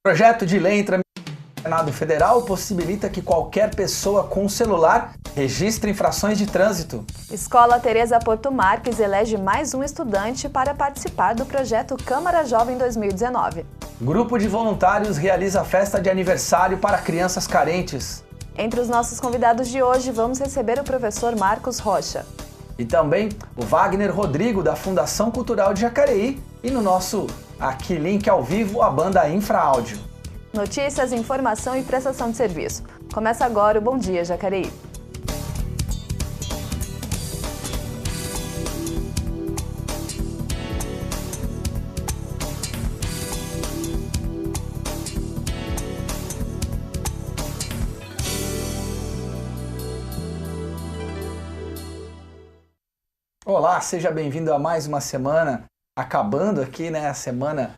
Projeto de lei entra no Senado Federal possibilita que qualquer pessoa com celular registre infrações de trânsito. Escola Teresa Porto Marques elege mais um estudante para participar do projeto Câmara Jovem 2019. Grupo de voluntários realiza festa de aniversário para crianças carentes. Entre os nossos convidados de hoje, vamos receber o professor Marcos Rocha. E também o Wagner Rodrigo, da Fundação Cultural de Jacareí. E no nosso aqui link ao vivo, a banda Infraáudio. Notícias, informação e prestação de serviço. Começa agora o Bom Dia Jacareí. Olá, seja bem-vindo a mais uma semana, acabando aqui, né, a semana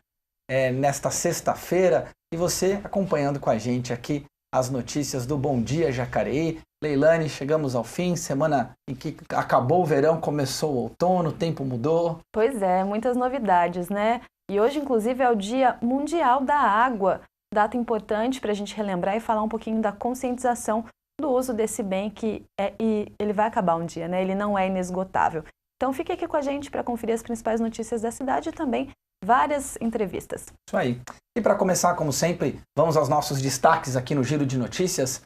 nesta sexta-feira, e você acompanhando com a gente aqui as notícias do Bom Dia Jacareí. Leilane, chegamos ao fim, semana em que acabou o verão, começou o outono, o tempo mudou. Pois é, muitas novidades, né? E hoje, inclusive, é o Dia Mundial da Água, data importante para a gente relembrar e falar um pouquinho da conscientização do uso desse bem e ele vai acabar um dia, né? Ele não é inesgotável. Então fique aqui com a gente para conferir as principais notícias da cidade e também várias entrevistas. Isso aí. E para começar, como sempre, vamos aos nossos destaques aqui no Giro de Notícias.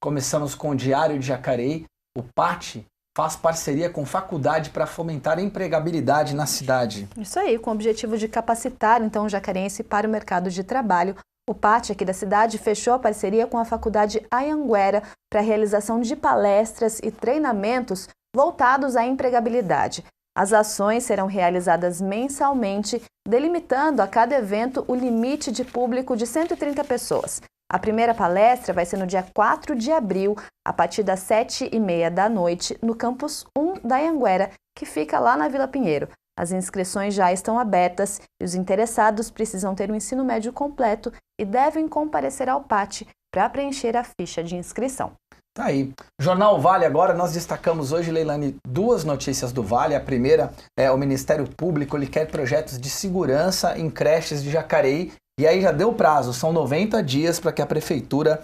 Começamos com o Diário de Jacareí. O PAT faz parceria com faculdade para fomentar a empregabilidade na cidade. Isso aí, com o objetivo de capacitar então o jacarense para o mercado de trabalho. O PAT aqui da cidade fechou a parceria com a Faculdade Anhanguera para a realização de palestras e treinamentos voltados à empregabilidade. As ações serão realizadas mensalmente, delimitando a cada evento o limite de público de 130 pessoas. A primeira palestra vai ser no dia 4 de abril, a partir das 7h30 da noite, no campus 1 da Anhanguera, que fica lá na Vila Pinheiro. As inscrições já estão abertas e os interessados precisam ter um ensino médio completo e devem comparecer ao PAT para preencher a ficha de inscrição. Tá aí. Jornal Vale agora, nós destacamos hoje, Leilane, duas notícias do Vale. A primeira é o Ministério Público, ele quer projetos de segurança em creches de Jacareí. E aí já deu prazo, são 90 dias para que a Prefeitura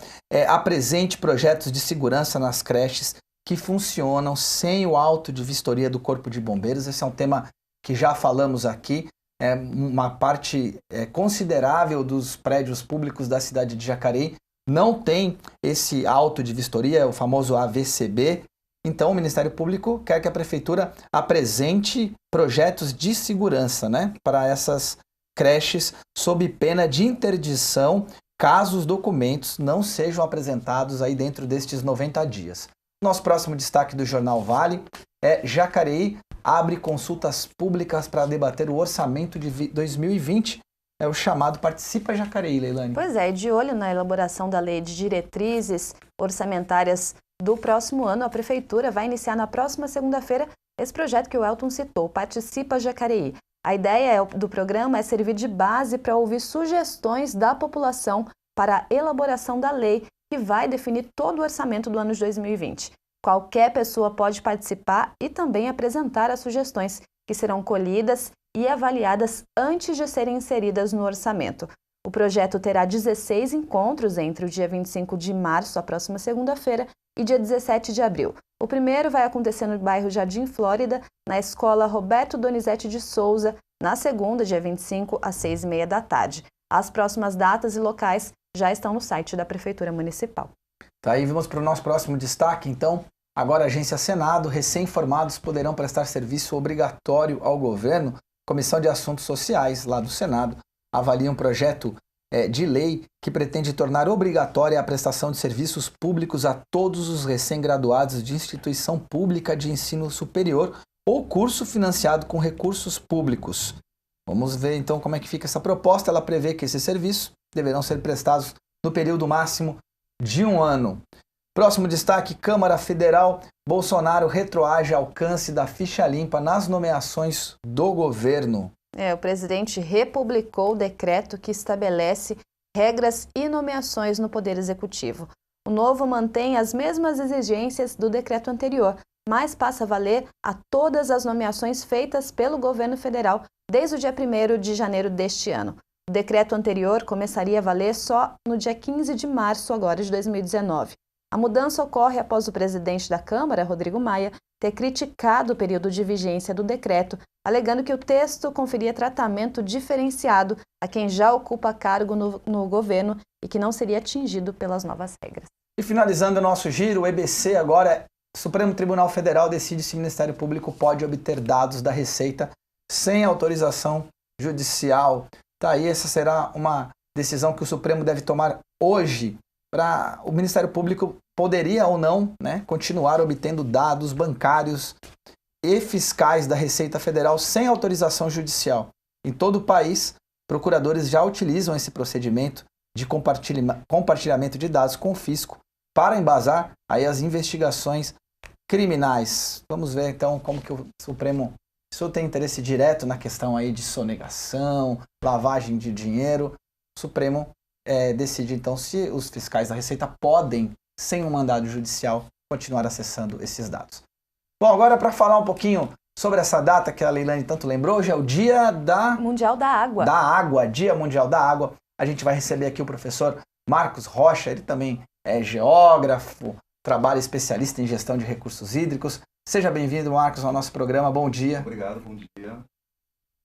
apresente projetos de segurança nas creches que funcionam sem o auto de vistoria do Corpo de Bombeiros. Esse é um tema que já falamos aqui. Uma parte considerável dos prédios públicos da cidade de Jacareí não tem esse auto de vistoria, o famoso AVCB. Então o Ministério Público quer que a Prefeitura apresente projetos de segurança, né, para essas creches, sob pena de interdição, caso os documentos não sejam apresentados aí dentro destes 90 dias. Nosso próximo destaque do Jornal Vale é Jacareí abre consultas públicas para debater o orçamento de 2020. É o chamado Participa Jacareí, Leilane. Pois é, de olho na elaboração da lei de diretrizes orçamentárias do próximo ano, a Prefeitura vai iniciar na próxima segunda-feira esse projeto que o Elton citou, Participa Jacareí. A ideia do programa é servir de base para ouvir sugestões da população para a elaboração da lei que vai definir todo o orçamento do ano de 2020. Qualquer pessoa pode participar e também apresentar as sugestões que serão colhidas e avaliadas antes de serem inseridas no orçamento. O projeto terá 16 encontros entre o dia 25 de março, a próxima segunda-feira, e dia 17 de abril. O primeiro vai acontecer no bairro Jardim Flórida, na Escola Roberto Donizete de Souza, na segunda, dia 25, às 6h30 da tarde. As próximas datas e locais já estão no site da Prefeitura Municipal. Tá aí, vamos para o nosso próximo destaque, então. Agora, a Agência Senado, recém-formados poderão prestar serviço obrigatório ao governo. Comissão de Assuntos Sociais, lá do Senado, avalia um projeto de lei que pretende tornar obrigatória a prestação de serviços públicos a todos os recém-graduados de instituição pública de ensino superior ou curso financiado com recursos públicos. Vamos ver então como é que fica essa proposta. Ela prevê que esses serviços deverão ser prestados no período máximo de 1 ano. Próximo destaque, Câmara Federal. Bolsonaro retroage alcance da ficha limpa nas nomeações do governo. O presidente republicou o decreto que estabelece regras e nomeações no Poder Executivo. O novo mantém as mesmas exigências do decreto anterior, mas passa a valer a todas as nomeações feitas pelo governo federal desde o dia 1º de janeiro deste ano. O decreto anterior começaria a valer só no dia 15 de março agora de 2019. A mudança ocorre após o presidente da Câmara, Rodrigo Maia, ter criticado o período de vigência do decreto, alegando que o texto conferia tratamento diferenciado a quem já ocupa cargo no governo e que não seria atingido pelas novas regras. E finalizando o nosso giro, o EBC agora, Supremo Tribunal Federal decide se o Ministério Público pode obter dados da Receita sem autorização judicial. Tá aí, essa será uma decisão que o Supremo deve tomar hoje. O Ministério Público poderia ou não, né, continuar obtendo dados bancários e fiscais da Receita Federal sem autorização judicial. Em todo o país, procuradores já utilizam esse procedimento de compartilhamento de dados com o fisco para embasar aí as investigações criminais. Vamos ver então como que o Supremo, se tem interesse direto na questão aí de sonegação, lavagem de dinheiro, o Supremo decide então se os fiscais da Receita podem, sem um mandado judicial, continuar acessando esses dados. Bom, agora para falar um pouquinho sobre essa data que a Leilane tanto lembrou, hoje é o Dia Mundial da Água. Dia Mundial da Água. A gente vai receber aqui o professor Marcos Rocha, ele também é geógrafo, trabalha especialista em gestão de recursos hídricos. Seja bem-vindo, Marcos, ao nosso programa. Bom dia. Obrigado, bom dia.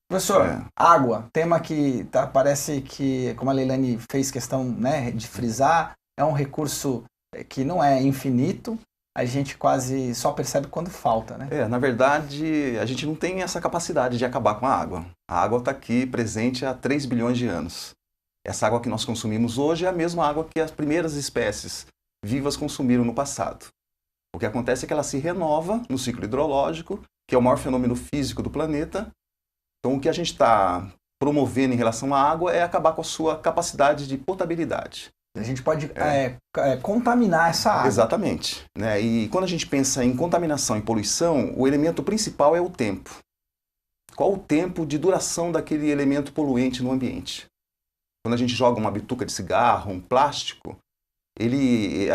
Professor, água, tema que parece que, como a Leilane fez questão, né, de frisar, é um recurso que não é infinito, a gente quase só percebe quando falta, né? Na verdade, a gente não tem essa capacidade de acabar com a água. A água está aqui presente há 3 bilhões de anos. Essa água que nós consumimos hoje é a mesma água que as primeiras espécies vivas consumiram no passado. O que acontece é que ela se renova no ciclo hidrológico, que é o maior fenômeno físico do planeta. Então, o que a gente está promovendo em relação à água é acabar com a sua capacidade de potabilidade. A gente pode contaminar essa água. Exatamente. Né? E quando a gente pensa em contaminação e poluição, o elemento principal é o tempo. Qual o tempo de duração daquele elemento poluente no ambiente? Quando a gente joga uma bituca de cigarro, um plástico, ele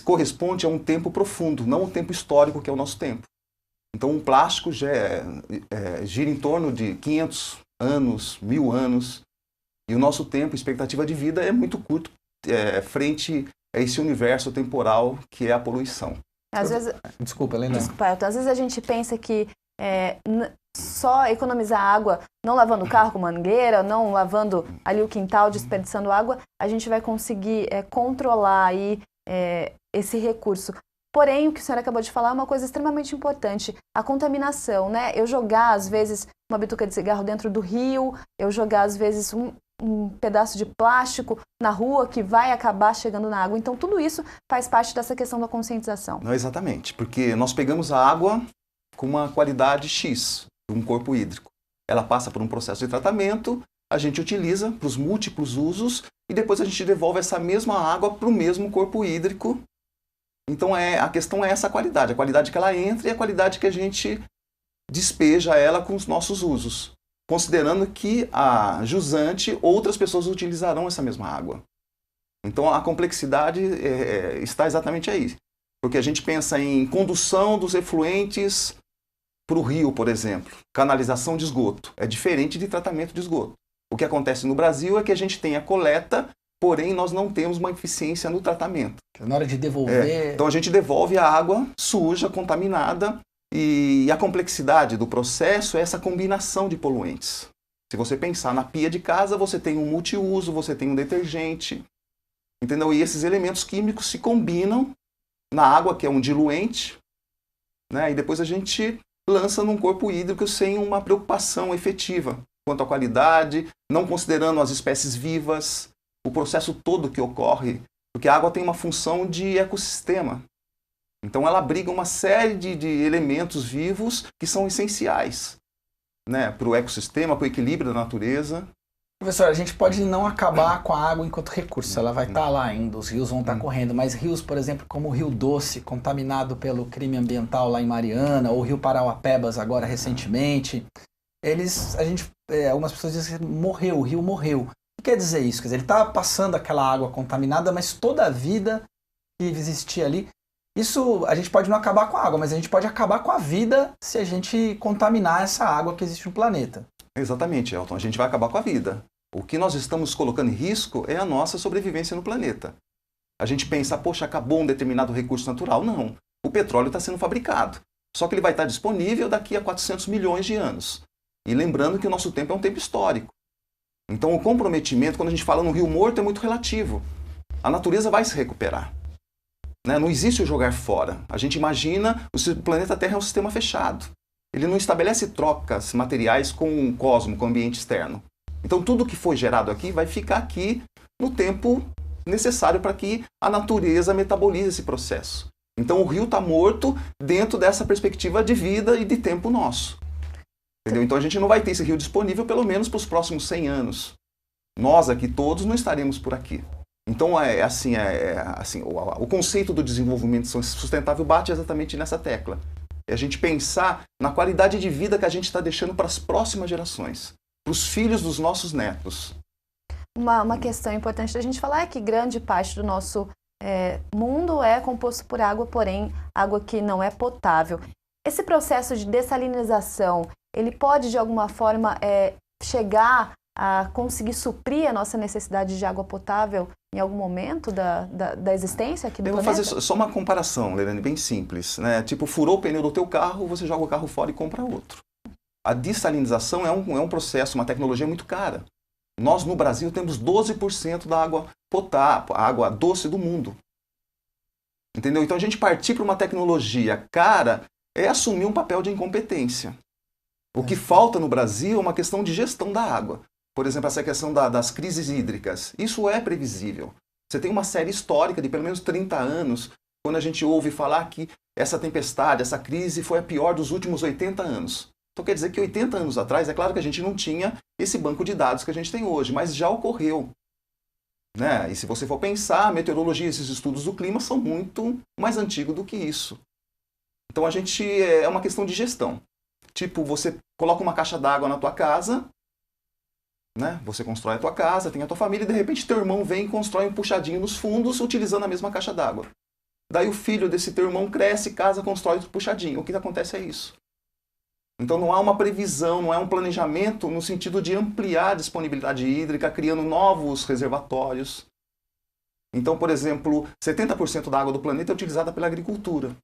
corresponde a um tempo profundo, não um tempo histórico que é o nosso tempo. Então, um plástico já gira em torno de 500 anos, 1000 anos, e o nosso tempo, expectativa de vida é muito curto frente a esse universo temporal que é a poluição. Às vezes... Desculpa, Helena. Às vezes a gente pensa que só economizar água, não lavando o carro com mangueira, não lavando ali o quintal, desperdiçando água, a gente vai conseguir controlar aí, esse recurso. Porém, o que a senhora acabou de falar é uma coisa extremamente importante, a contaminação, né? Eu jogar, às vezes, uma bituca de cigarro dentro do rio, eu jogar, às vezes, um pedaço de plástico na rua que vai acabar chegando na água. Então, tudo isso faz parte dessa questão da conscientização. Não, exatamente, porque nós pegamos a água com uma qualidade X, de um corpo hídrico. Ela passa por um processo de tratamento, a gente utiliza para os múltiplos usos e depois a gente devolve essa mesma água para o mesmo corpo hídrico. Então a questão é essa a qualidade que ela entra e a qualidade que a gente despeja ela com os nossos usos, considerando que a jusante, outras pessoas utilizarão essa mesma água. Então a complexidade está exatamente aí, porque a gente pensa em condução dos efluentes para o rio, por exemplo, canalização de esgoto, é diferente de tratamento de esgoto. O que acontece no Brasil é que a gente tem a coleta, porém nós não temos uma eficiência no tratamento. Na hora de devolver... Então a gente devolve a água suja, contaminada, e a complexidade do processo é essa combinação de poluentes. Se você pensar na pia de casa, você tem um multiuso, você tem um detergente, entendeu? E esses elementos químicos se combinam na água, que é um diluente, né? E depois a gente lança num corpo hídrico sem uma preocupação efetiva quanto à qualidade, não considerando as espécies vivas, o processo todo que ocorre, porque a água tem uma função de ecossistema. Então ela abriga uma série de elementos vivos que são essenciais, né, para o ecossistema, para o equilíbrio da natureza. Professor, a gente pode não acabar com a água enquanto recurso, ela vai estar lá ainda, os rios vão estar correndo, mas rios, por exemplo, como o Rio Doce, contaminado pelo crime ambiental lá em Mariana, ou o Rio Parauapebas agora recentemente, algumas pessoas dizem que o rio morreu. O que quer dizer isso? Quer dizer, ele está passando aquela água contaminada, mas toda a vida que existia ali, isso a gente pode não acabar com a água, mas a gente pode acabar com a vida se a gente contaminar essa água que existe no planeta. Exatamente, Elton. A gente vai acabar com a vida. O que nós estamos colocando em risco é a nossa sobrevivência no planeta. A gente pensa, poxa, acabou um determinado recurso natural. Não. O petróleo está sendo fabricado. Só que ele vai estar disponível daqui a 400 milhões de anos. E lembrando que o nosso tempo é um tempo histórico. Então o comprometimento, quando a gente fala no rio morto, é muito relativo. A natureza vai se recuperar. Né? Não existe o jogar fora. A gente imagina, o planeta Terra é um sistema fechado. Ele não estabelece trocas materiais com o cosmos, com o ambiente externo. Então tudo que foi gerado aqui vai ficar aqui no tempo necessário para que a natureza metabolize esse processo. Então o rio está morto dentro dessa perspectiva de vida e de tempo nosso. Entendeu? Então a gente não vai ter esse rio disponível pelo menos para os próximos 100 anos. Nós aqui todos não estaremos por aqui. Então o conceito do desenvolvimento sustentável bate exatamente nessa tecla. É a gente pensar na qualidade de vida que a gente está deixando para as próximas gerações, para os filhos dos nossos netos. Uma questão importante da gente falar é que grande parte do nosso mundo é composto por água, porém água que não é potável. Esse processo de dessalinização, ele pode de alguma forma chegar a conseguir suprir a nossa necessidade de água potável em algum momento da existência aqui do planeta? Eu vou fazer só uma comparação, Leilane, bem simples. Né? Tipo, furou o pneu do teu carro, você joga o carro fora e compra outro. A dessalinização é um processo, uma tecnologia muito cara. Nós, no Brasil, temos 12% da água potável, a água doce do mundo. Entendeu? Então, a gente partir para uma tecnologia cara é assumir um papel de incompetência. O que falta no Brasil é uma questão de gestão da água. Por exemplo, essa questão das crises hídricas. Isso é previsível. Você tem uma série histórica de pelo menos 30 anos, quando a gente ouve falar que essa tempestade, essa crise foi a pior dos últimos 80 anos. Então quer dizer que 80 anos atrás, é claro que a gente não tinha esse banco de dados que a gente tem hoje, mas já ocorreu. Né? E se você for pensar, a meteorologia e esses estudos do clima são muito mais antigos do que isso. Então a gente é uma questão de gestão. Tipo, você coloca uma caixa d'água na tua casa, né? Você constrói a tua casa, tem a tua família, e de repente teu irmão vem e constrói um puxadinho nos fundos utilizando a mesma caixa d'água. Daí o filho desse teu irmão cresce, casa, constrói outro puxadinho. O que acontece é isso. Então não há uma previsão, não é um planejamento no sentido de ampliar a disponibilidade hídrica, criando novos reservatórios. Então, por exemplo, 70% da água do planeta é utilizada pela agricultura.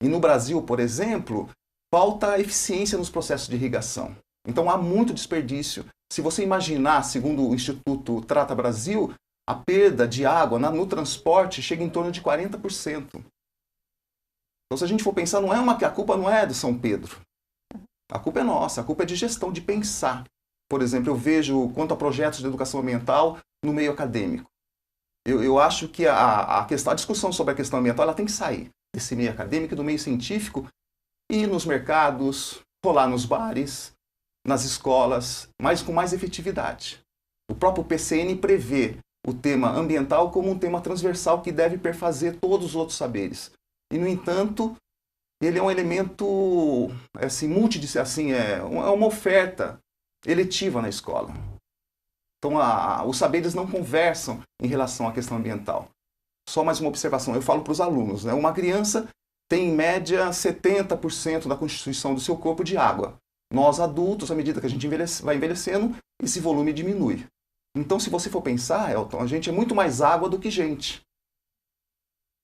E no Brasil, por exemplo, falta eficiência nos processos de irrigação. Então há muito desperdício. Se você imaginar, segundo o Instituto Trata Brasil, a perda de água no transporte chega em torno de 40%. Então se a gente for pensar, a culpa não é de São Pedro. A culpa é nossa, a culpa é de gestão, de pensar. Por exemplo, eu vejo quanto a projetos de educação ambiental no meio acadêmico. Eu acho que a discussão sobre a questão ambiental ela tem que sair desse meio acadêmico e do meio científico e ir nos mercados, rolar nos bares, nas escolas, mas com mais efetividade. O próprio PCN prevê o tema ambiental como um tema transversal que deve perfazer todos os outros saberes. E, no entanto, ele é um elemento é uma oferta eletiva na escola. Então, os saberes não conversam em relação à questão ambiental. Só mais uma observação, eu falo para os alunos, né? Uma criança tem, em média, 70% da constituição do seu corpo de água. Nós, adultos, à medida que a gente vai envelhecendo, esse volume diminui. Então, se você for pensar, Elton, a gente é muito mais água do que gente.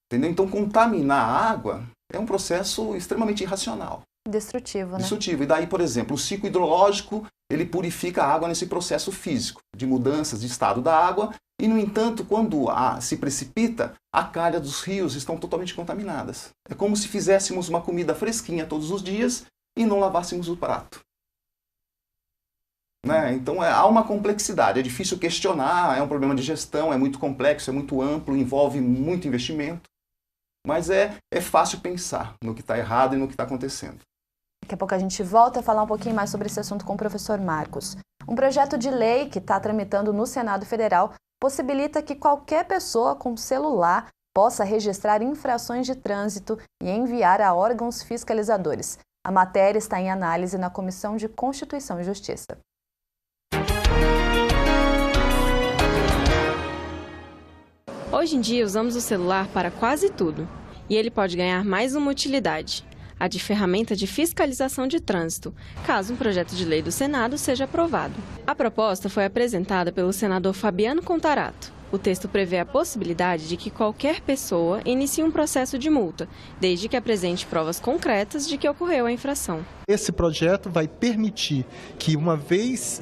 Entendeu? Então, contaminar a água é um processo extremamente irracional. Destrutivo, né? Destrutivo. E daí, por exemplo, o ciclo hidrológico, ele purifica a água nesse processo físico, de mudanças de estado da água, e, no entanto, quando se precipita, a calha dos rios estão totalmente contaminadas. É como se fizéssemos uma comida fresquinha todos os dias e não lavássemos o prato. Né? Então há uma complexidade, é difícil questionar, é um problema de gestão, é muito complexo, é muito amplo, envolve muito investimento, mas é fácil pensar no que está errado e no que está acontecendo. Daqui a pouco a gente volta a falar um pouquinho mais sobre esse assunto com o professor Marcos. Um projeto de lei que está tramitando no Senado Federal possibilita que qualquer pessoa com celular possa registrar infrações de trânsito e enviar a órgãos fiscalizadores. A matéria está em análise na Comissão de Constituição e Justiça. Hoje em dia usamos o celular para quase tudo, e ele pode ganhar mais uma utilidade. a de ferramenta de fiscalização de trânsito, caso um projeto de lei do Senado seja aprovado. A proposta foi apresentada pelo senador Fabiano Contarato. O texto prevê a possibilidade de que qualquer pessoa inicie um processo de multa, desde que apresente provas concretas de que ocorreu a infração. Esse projeto vai permitir que, uma vez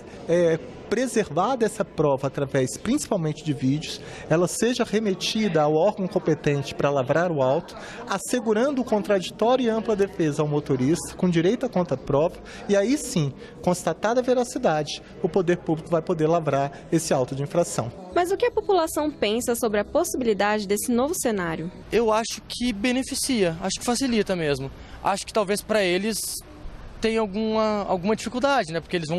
preservada essa prova através principalmente de vídeos, ela seja remetida ao órgão competente para lavrar o auto, assegurando o contraditório e ampla defesa ao motorista, com direito à contraprova, e aí sim, constatada a veracidade, o poder público vai poder lavrar esse auto de infração. Mas o que a população pensa sobre a possibilidade desse novo cenário? Eu acho que beneficia, acho que facilita mesmo. Acho que talvez para eles tenha alguma dificuldade, né? Porque eles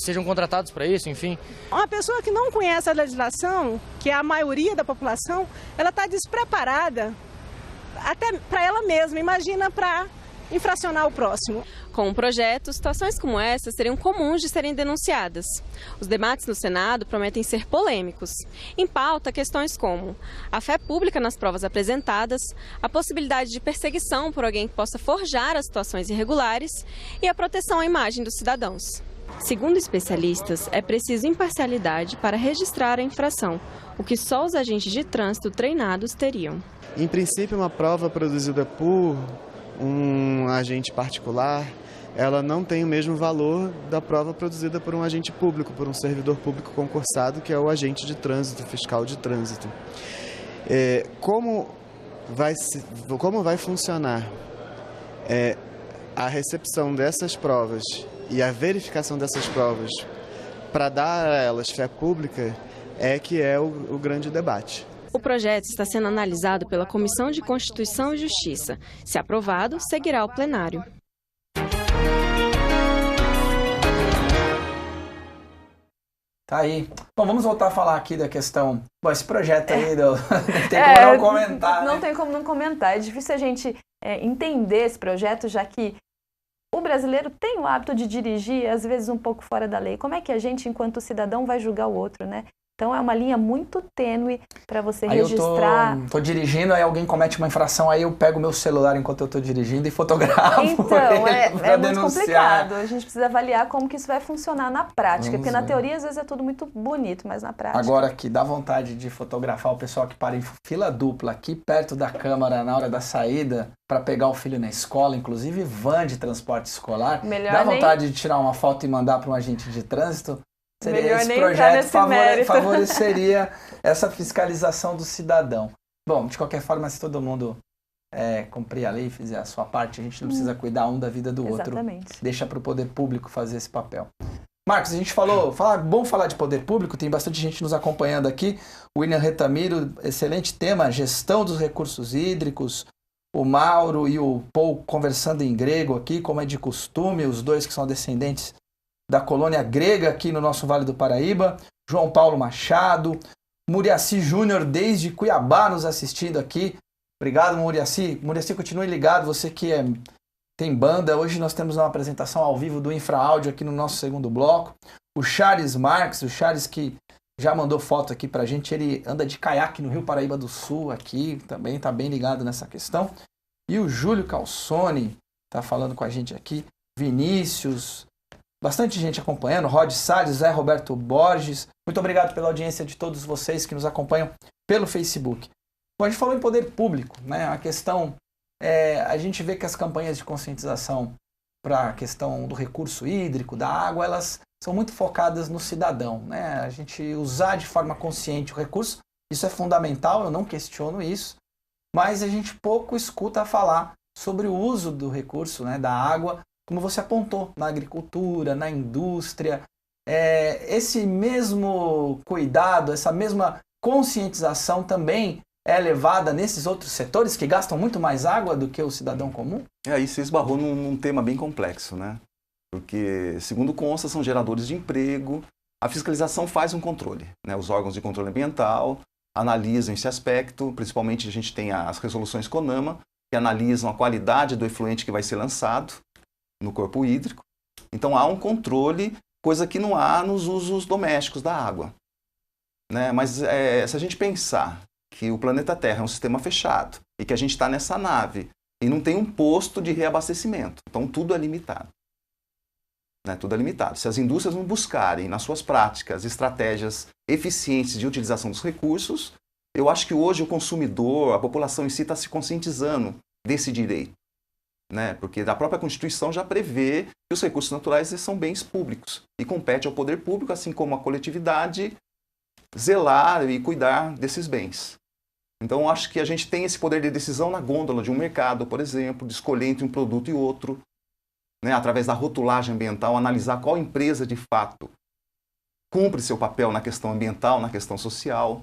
sejam contratados para isso, enfim. Uma pessoa que não conhece a legislação, que é a maioria da população, ela está despreparada até para ela mesma, imagina para infracionar o próximo. Com o projeto, situações como essa seriam comuns de serem denunciadas. Os debates no Senado prometem ser polêmicos. Em pauta, questões como a fé pública nas provas apresentadas, a possibilidade de perseguição por alguém que possa forjar as situações irregulares e a proteção à imagem dos cidadãos. Segundo especialistas, é preciso imparcialidade para registrar a infração, o que só os agentes de trânsito treinados teriam. Em princípio, uma prova produzida por um agente particular, ela não tem o mesmo valor da prova produzida por um agente público, por um servidor público concursado, que é o agente de trânsito, fiscal de trânsito. Como vai funcionar a recepção dessas provas e a verificação dessas provas para dar a elas fé pública que é o grande debate. O projeto está sendo analisado pela Comissão de Constituição e Justiça. Se aprovado, seguirá ao plenário. Tá aí. Bom, vamos voltar a falar aqui da questão. Bom, esse projeto aí, não tem como não comentar. Não né? tem como não comentar. É difícil a gente entender esse projeto, já que o brasileiro tem o hábito de dirigir, às vezes um pouco fora da lei. Como é que a gente, enquanto cidadão, vai julgar o outro, né? Então é uma linha muito tênue para você aí registrar. Eu tô dirigindo, aí alguém comete uma infração, aí eu pego meu celular enquanto eu tô dirigindo e fotografo. Então, é muito denunciar. complicado. A gente precisa avaliar como que isso vai funcionar na prática. Porque na teoria, às vezes, é tudo muito bonito, mas na prática... Agora, que dá vontade de fotografar o pessoal que para em fila dupla aqui perto da Câmara na hora da saída para pegar o filho na escola, inclusive van de transporte escolar. Melhor dá vontade de tirar uma foto e mandar para um agente de trânsito. Melhor esse nem projeto mérito. favoreceria essa fiscalização do cidadão. Bom, de qualquer forma, se todo mundo cumprir a lei e fizer a sua parte, a gente não precisa cuidar um da vida do outro. Exatamente. Deixa para o poder público fazer esse papel. Marcos, a gente bom falar de poder público, tem bastante gente nos acompanhando aqui. O William Retamiro, excelente tema, gestão dos recursos hídricos. O Mauro e o Paul conversando em grego aqui, como é de costume, os dois que são descendentes da colônia grega aqui no nosso Vale do Paraíba. João Paulo Machado, Muriaci Júnior desde Cuiabá nos assistindo aqui. Obrigado, Muriaci. Muriaci, continue ligado, você que tem banda. Hoje nós temos uma apresentação ao vivo do Infraáudio aqui no nosso segundo bloco. O Charles Marques, o Charles que já mandou foto aqui pra gente, ele anda de caiaque no Rio Paraíba do Sul aqui, também tá bem ligado nessa questão. E o Júlio Calçone tá falando com a gente aqui. Vinícius... Bastante gente acompanhando, Rod Salles, Zé Roberto Borges. Muito obrigado pela audiência de todos vocês que nos acompanham pelo Facebook. Bom, a gente falou em poder público, né? A questão, a gente vê que as campanhas de conscientização para a questão do recurso hídrico, da água, elas são muito focadas no cidadão, né? A gente usar de forma consciente o recurso, isso é fundamental, eu não questiono isso, mas a gente pouco escuta falar sobre o uso do recurso, né, da água, como você apontou, na agricultura, na indústria. Esse mesmo cuidado, essa mesma conscientização também é levada nesses outros setores que gastam muito mais água do que o cidadão comum? Aí você esbarrou num tema bem complexo, né? Porque, segundo consta, são geradores de emprego. A fiscalização faz um controle, né? Os órgãos de controle ambiental analisam esse aspecto, principalmente a gente tem as resoluções CONAMA, que analisam a qualidade do efluente que vai ser lançado no corpo hídrico. Então há um controle, coisa que não há nos usos domésticos da água, né? Mas se a gente pensar que o planeta Terra é um sistema fechado e que a gente está nessa nave e não tem um posto de reabastecimento. Então tudo é limitado. Tudo é limitado. Se as indústrias não buscarem nas suas práticas estratégias eficientes de utilização dos recursos, eu acho que hoje o consumidor, a população em si está se conscientizando desse direito. Porque a própria Constituição já prevê que os recursos naturais são bens públicos e compete ao poder público, assim como à coletividade, zelar e cuidar desses bens. Então, eu acho que a gente tem esse poder de decisão na gôndola de um mercado, por exemplo, de escolher entre um produto e outro, através da rotulagem ambiental, analisar qual empresa, de fato, cumpre seu papel na questão ambiental, na questão social.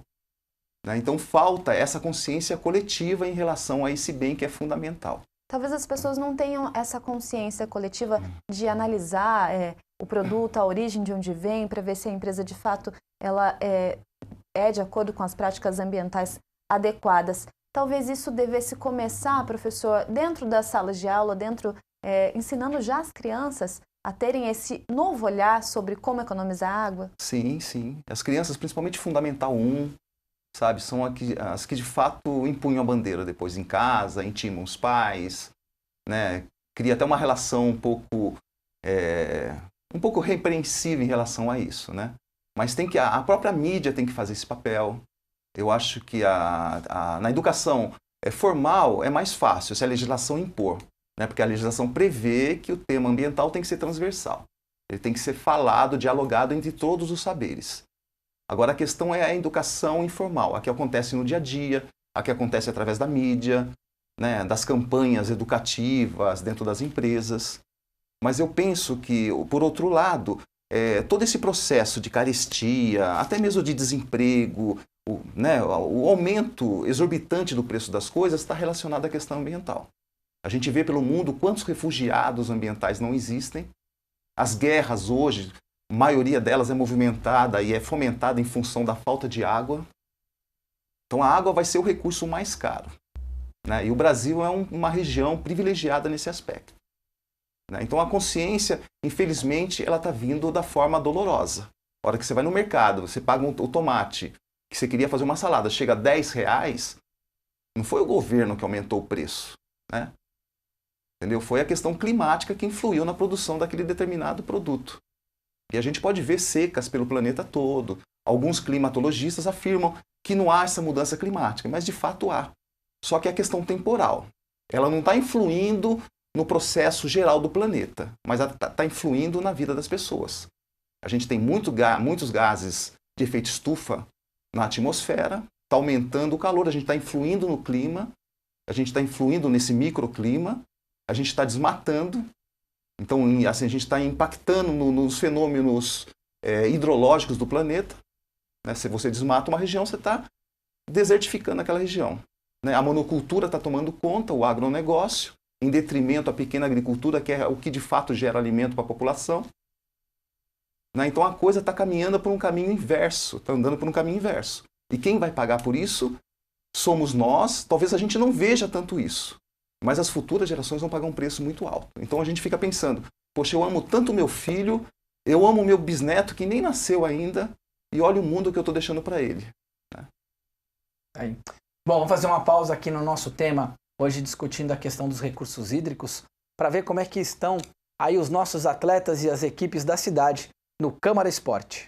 Então, falta essa consciência coletiva em relação a esse bem que é fundamental. Talvez as pessoas não tenham essa consciência coletiva de analisar o produto, a origem de onde vem, para ver se a empresa, de fato, ela é de acordo com as práticas ambientais adequadas. Talvez isso devesse começar, professor, dentro das salas de aula, ensinando já as crianças a terem esse novo olhar sobre como economizar água? Sim, sim. As crianças, principalmente Fundamental 1, são as que de fato empunham a bandeira depois em casa, intimam os pais, cria até uma relação um pouco repreensível em relação a isso, Mas a própria mídia tem que fazer esse papel. Eu acho que na educação formal é mais fácil se a legislação impor, porque a legislação prevê que o tema ambiental tem que ser transversal. Ele tem que ser falado, dialogado entre todos os saberes. Agora a questão é a educação informal, a que acontece no dia a dia, a que acontece através da mídia, das campanhas educativas dentro das empresas. Mas eu penso que, por outro lado, todo esse processo de carestia, até mesmo de desemprego, o aumento exorbitante do preço das coisas está relacionado à questão ambiental. A gente vê pelo mundo quantos refugiados ambientais não existem. As guerras hoje, a maioria delas é movimentada e é fomentada em função da falta de água. Então a água vai ser o recurso mais caro. E o Brasil é uma região privilegiada nesse aspecto. Então a consciência, infelizmente, ela está vindo da forma dolorosa. A hora que você vai no mercado, você paga o tomate, que você queria fazer uma salada, chega a R$10, não foi o governo que aumentou o preço. Entendeu? Foi a questão climática que influiu na produção daquele determinado produto. E a gente pode ver secas pelo planeta todo. Alguns climatologistas afirmam que não há essa mudança climática, mas de fato há. Só que é questão temporal. Ela não está influindo no processo geral do planeta, mas ela está influindo na vida das pessoas. A gente tem muitos gases de efeito estufa na atmosfera, está aumentando o calor, a gente está influindo no clima, a gente está influindo nesse microclima, a gente está desmatando, então assim, a gente está impactando nos fenômenos hidrológicos do planeta. Se você desmata uma região, você está desertificando aquela região. A monocultura está tomando conta, o agronegócio, em detrimento à pequena agricultura, que é o que de fato gera alimento para a população. Então a coisa está caminhando por um caminho inverso, está andando por um caminho inverso. E quem vai pagar por isso somos nós. Talvez a gente não veja tanto isso, mas as futuras gerações vão pagar um preço muito alto. Então a gente fica pensando, poxa, eu amo tanto meu filho, eu amo meu bisneto que nem nasceu ainda, e olha o mundo que eu estou deixando para ele. Aí. Bom, vamos fazer uma pausa aqui no nosso tema, hoje discutindo a questão dos recursos hídricos, para ver como é que estão aí os nossos atletas e as equipes da cidade no Câmara Esporte.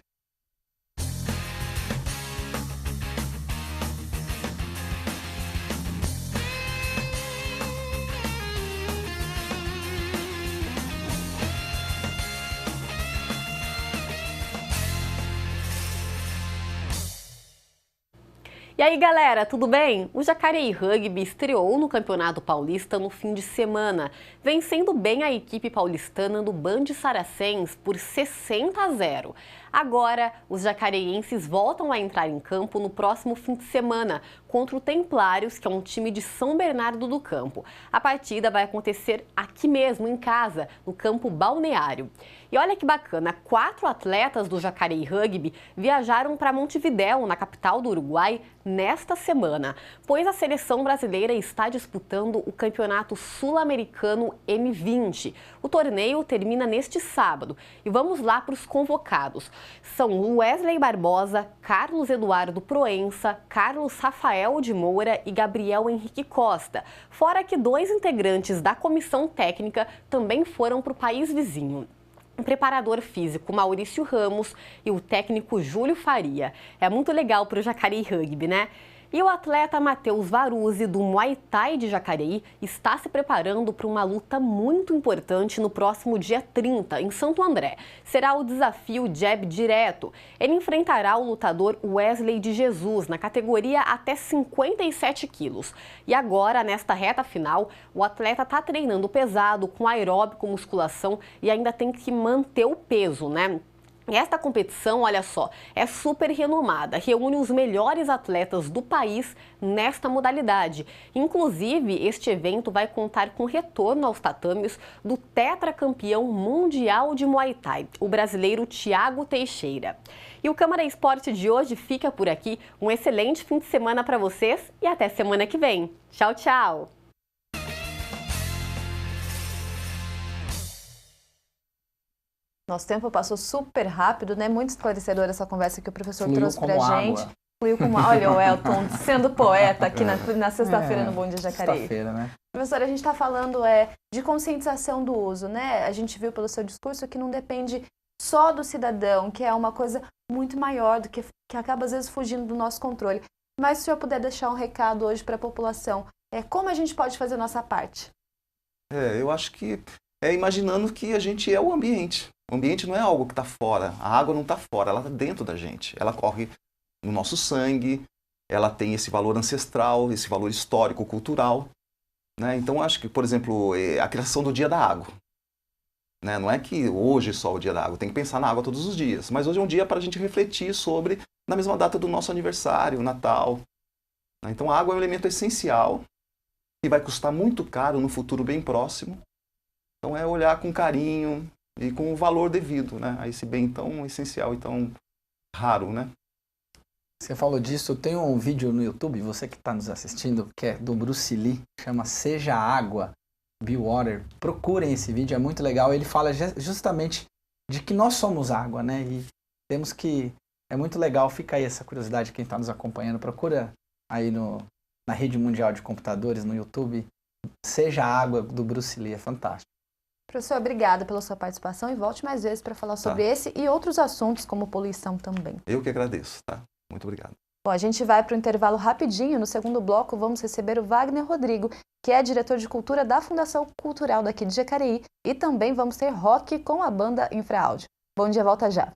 E aí galera, tudo bem? O Jacareí Rugby estreou no Campeonato Paulista no fim de semana, vencendo bem a equipe paulistana do Band Saracens por 60-0. Agora, os jacareienses voltam a entrar em campo no próximo fim de semana contra o Templários, que é um time de São Bernardo do Campo. A partida vai acontecer aqui mesmo, em casa, no campo balneário. E olha que bacana, 4 atletas do Jacareí Rugby viajaram para Montevidéu, na capital do Uruguai, nesta semana, pois a seleção brasileira está disputando o Campeonato Sul-Americano M20. O torneio termina neste sábado e vamos lá para os convocados. São Wesley Barbosa, Carlos Eduardo Proença, Carlos Rafael de Moura e Gabriel Henrique Costa. Fora que 2 integrantes da comissão técnica também foram para o país vizinho. O preparador físico Maurício Ramos e o técnico Júlio Faria. É muito legal para o Jacareí Rugby, né? E o atleta Matheus Varuzzi, do Muay Thai de Jacareí, está se preparando para uma luta muito importante no próximo dia 30, em Santo André. Será o desafio jab direto. Ele enfrentará o lutador Wesley de Jesus, na categoria até 57 quilos. E agora, nesta reta final, o atleta está treinando pesado, com aeróbico, musculação e ainda tem que manter o peso, né? Esta competição, olha só, é super renomada, reúne os melhores atletas do país nesta modalidade. Inclusive, este evento vai contar com retorno aos tatames do tetracampeão mundial de Muay Thai, o brasileiro Thiago Teixeira. E o Câmara Esporte de hoje fica por aqui. Um excelente fim de semana para vocês e até semana que vem. Tchau, tchau! Nosso tempo passou super rápido, né? Muito esclarecedora essa conversa que o professor Fluiu trouxe pra como gente. água. Fluiu como olha o Elton sendo poeta aqui na sexta-feira no Bom Dia Jacareí. Sexta-feira, né? Professor, a gente está falando de conscientização do uso, né? A gente viu pelo seu discurso que não depende só do cidadão, que é uma coisa muito maior do que acaba às vezes fugindo do nosso controle. Mas se o senhor puder deixar um recado hoje para a população, como a gente pode fazer a nossa parte? Eu acho que imaginando que a gente é o ambiente. O ambiente não é algo que está fora. A água não está fora, ela está dentro da gente. Ela corre no nosso sangue, ela tem esse valor ancestral, esse valor histórico, cultural. Né? Então, acho que, por exemplo, a criação do Dia da Água. Né? Não é que hoje só o Dia da Água, tem que pensar na água todos os dias. Mas hoje é um dia para a gente refletir sobre, na mesma data do nosso aniversário, Natal. Né? Então, a água é um elemento essencial que vai custar muito caro no futuro bem próximo. Então, é olhar com carinho e com o valor devido, né, a esse bem tão essencial e tão raro, né? Você falou disso, tem um vídeo no YouTube, você que está nos assistindo, que é do Bruce Lee, chama Seja Água, Be Water. Procurem esse vídeo, é muito legal. Ele fala justamente de que nós somos água, né? E temos que... É muito legal, fica aí essa curiosidade, quem está nos acompanhando, procura aí na Rede Mundial de Computadores, no YouTube, Seja Água, do Bruce Lee, é fantástico. Professor, obrigada pela sua participação e volte mais vezes para falar sobre esse e outros assuntos, como poluição também. Eu que agradeço, tá? Muito obrigado. Bom, a gente vai para o intervalo rapidinho. No segundo bloco, vamos receber o Wagner Rodrigo, que é diretor de cultura da Fundação Cultural daqui de Jacareí. E também vamos ter rock com a banda Infraáudio. Bom dia, volta já.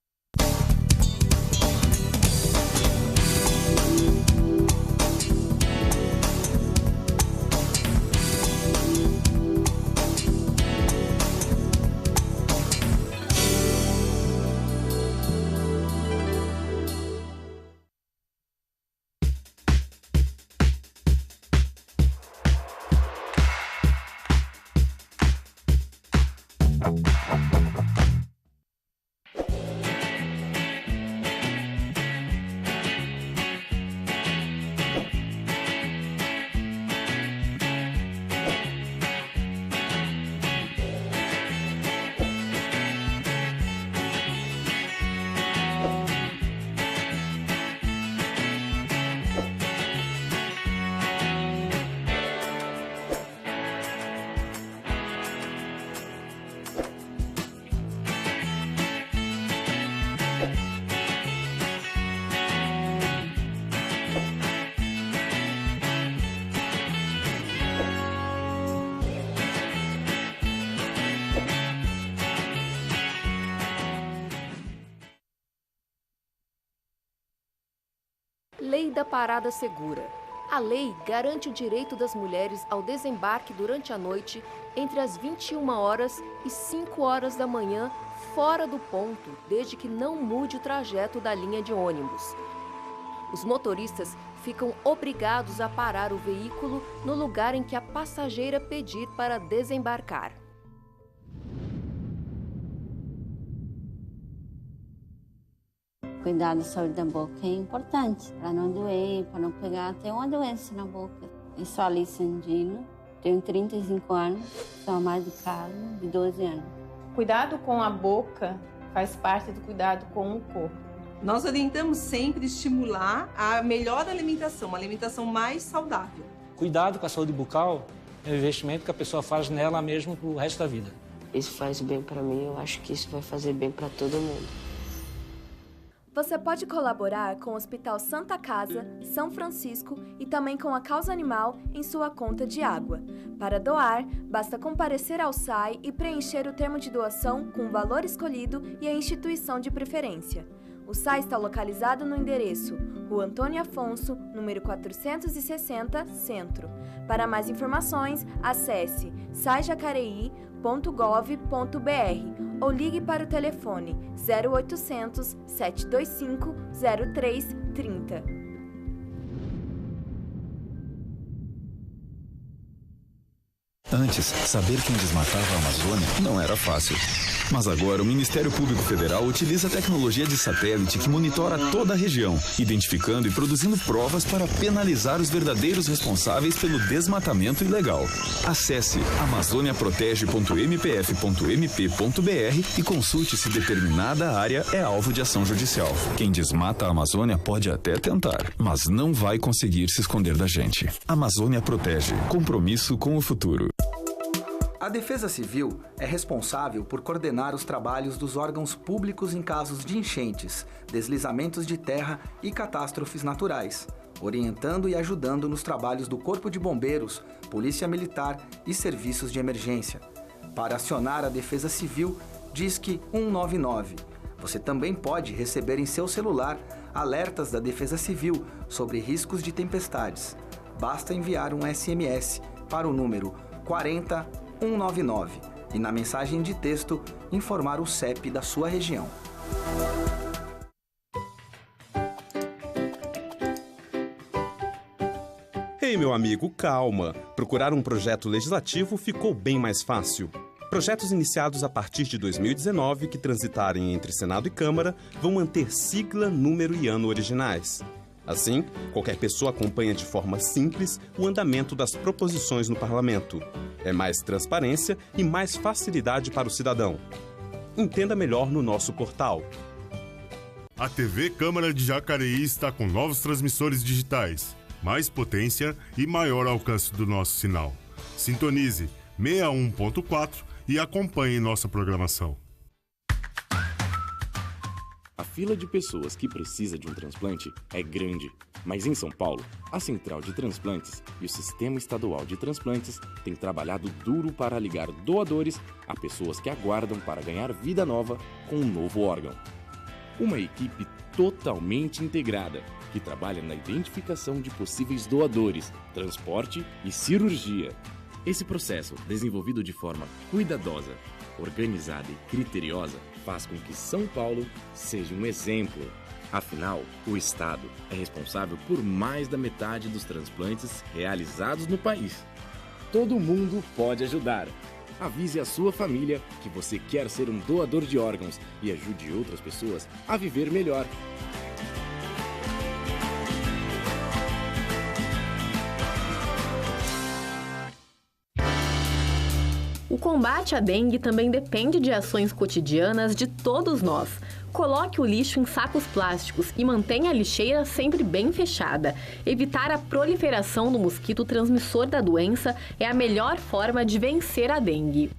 Lei da Parada Segura. A lei garante o direito das mulheres ao desembarque durante a noite entre as 21 horas e 5 horas da manhã, fora do ponto, desde que não mude o trajeto da linha de ônibus. Os motoristas ficam obrigados a parar o veículo no lugar em que a passageira pedir para desembarcar. Cuidar da saúde da boca é importante, para não doer, para não pegar até uma doença na boca. Eu sou Alice Sandino, tenho 35 anos, sou ama de casa de 12 anos. Cuidado com a boca faz parte do cuidado com o corpo. Nós orientamos sempre estimular a melhor alimentação, uma alimentação mais saudável. Cuidado com a saúde bucal é um investimento que a pessoa faz nela mesmo pro resto da vida. Isso faz bem para mim, eu acho que isso vai fazer bem para todo mundo. Você pode colaborar com o Hospital Santa Casa, São Francisco e também com a Causa Animal em sua conta de água. Para doar, basta comparecer ao SAI e preencher o termo de doação com o valor escolhido e a instituição de preferência. O SAI está localizado no endereço Rua Antônio Afonso, número 460, Centro. Para mais informações, acesse saijacareí.gov.br ou ligue para o telefone 0800 725 0330. Antes, saber quem desmatava a Amazônia não era fácil. Mas agora o Ministério Público Federal utiliza a tecnologia de satélite que monitora toda a região, identificando e produzindo provas para penalizar os verdadeiros responsáveis pelo desmatamento ilegal. Acesse amazoniaprotege.mpf.mp.br e consulte se determinada área é alvo de ação judicial. Quem desmata a Amazônia pode até tentar, mas não vai conseguir se esconder da gente. Amazônia Protege. Compromisso com o futuro. A Defesa Civil é responsável por coordenar os trabalhos dos órgãos públicos em casos de enchentes, deslizamentos de terra e catástrofes naturais, orientando e ajudando nos trabalhos do Corpo de Bombeiros, Polícia Militar e serviços de emergência. Para acionar a Defesa Civil, disque 199. Você também pode receber em seu celular alertas da Defesa Civil sobre riscos de tempestades. Basta enviar um SMS para o número 40199 e na mensagem de texto informar o CEP da sua região. Ei, meu amigo, calma. Procurar um projeto legislativo ficou bem mais fácil. Projetos iniciados a partir de 2019 que transitarem entre Senado e Câmara vão manter sigla, número e ano originais. Assim, qualquer pessoa acompanha de forma simples o andamento das proposições no parlamento. É mais transparência e mais facilidade para o cidadão. Entenda melhor no nosso portal. A TV Câmara de Jacareí está com novos transmissores digitais, mais potência e maior alcance do nosso sinal. Sintonize 61.4 e acompanhe nossa programação. A fila de pessoas que precisa de um transplante é grande, mas em São Paulo, a Central de Transplantes e o Sistema Estadual de Transplantes têm trabalhado duro para ligar doadores a pessoas que aguardam para ganhar vida nova com um novo órgão. Uma equipe totalmente integrada, que trabalha na identificação de possíveis doadores, transporte e cirurgia. Esse processo, desenvolvido de forma cuidadosa, organizada e criteriosa, faz com que São Paulo seja um exemplo. Afinal, o Estado é responsável por mais da metade dos transplantes realizados no país. Todo mundo pode ajudar. Avise a sua família que você quer ser um doador de órgãos e ajude outras pessoas a viver melhor. O combate à dengue também depende de ações cotidianas de todos nós. Coloque o lixo em sacos plásticos e mantenha a lixeira sempre bem fechada. Evitar a proliferação do mosquito transmissor da doença é a melhor forma de vencer a dengue.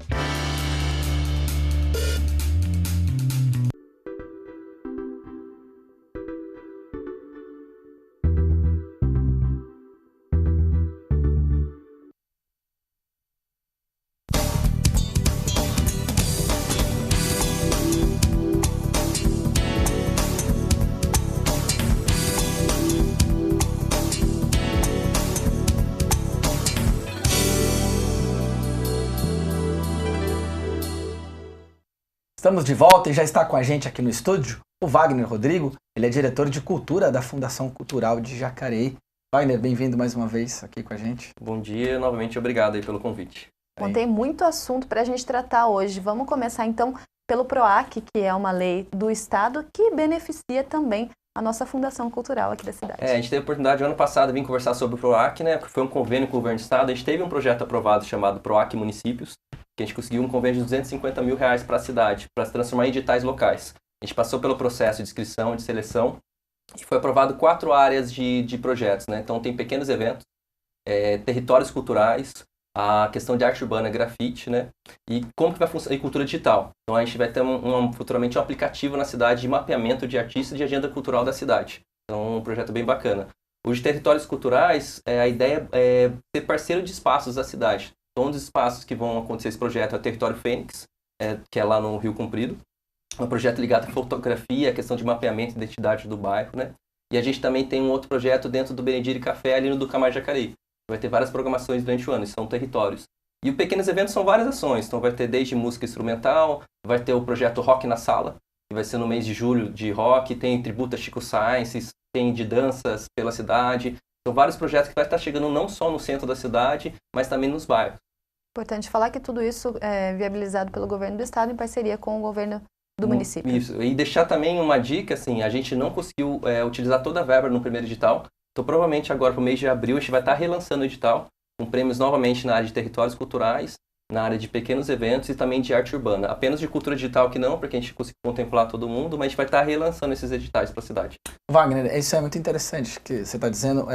Estamos de volta e já está com a gente aqui no estúdio o Wagner Rodrigo. Ele é diretor de cultura da Fundação Cultural de Jacareí. Wagner, bem-vindo mais uma vez aqui com a gente. Bom dia, novamente obrigado aí pelo convite. Bom, tem muito assunto para a gente tratar hoje. Vamos começar então pelo PROAC, que é uma lei do Estado que beneficia também a nossa Fundação Cultural aqui da cidade. A gente teve a oportunidade ano passado de vir conversar sobre o PROAC, né? Foi um convênio com o Governo do Estado. A gente teve um projeto aprovado chamado PROAC Municípios, que a gente conseguiu um convênio de R$250 mil para a cidade, para se transformar em editais locais. A gente passou pelo processo de inscrição, de seleção, e foi aprovado 4 áreas de projetos, né? Então tem pequenos eventos, territórios culturais, a questão de arte urbana, grafite, né? E como que vai funcionar, e cultura digital. Então a gente vai ter futuramente um aplicativo na cidade de mapeamento de artistas e de agenda cultural da cidade. Então um projeto bem bacana. Os de territórios culturais, a ideia é ser parceiro de espaços da cidade. Então um dos espaços que vão acontecer esse projeto é o Território Fênix, que é lá no Rio Comprido. Um projeto ligado à fotografia, a questão de mapeamento e identidade do bairro, né? E a gente também tem um outro projeto dentro do Benedire Café, ali no Ducamar Jacareí. Vai ter várias programações durante o ano, são territórios. E os pequenos eventos são várias ações, então vai ter desde música instrumental, vai ter o projeto Rock na Sala, que vai ser no mês de julho de rock, tem tributo a Chico Sainz, tem de danças pela cidade. São vários projetos que vai estar chegando não só no centro da cidade, mas também nos bairros. Importante falar que tudo isso é viabilizado pelo governo do estado em parceria com o governo do município. Isso, e deixar também uma dica, assim, a gente não conseguiu utilizar toda a verba no primeiro edital, então provavelmente agora para o mês de abril a gente vai estar relançando o edital, com prêmios novamente na área de territórios culturais, na área de pequenos eventos e também de arte urbana. Apenas de cultura digital que não, porque a gente conseguiu contemplar todo mundo, mas a gente vai estar relançando esses editais para a cidade. Wagner, isso é muito interessante que você está dizendo.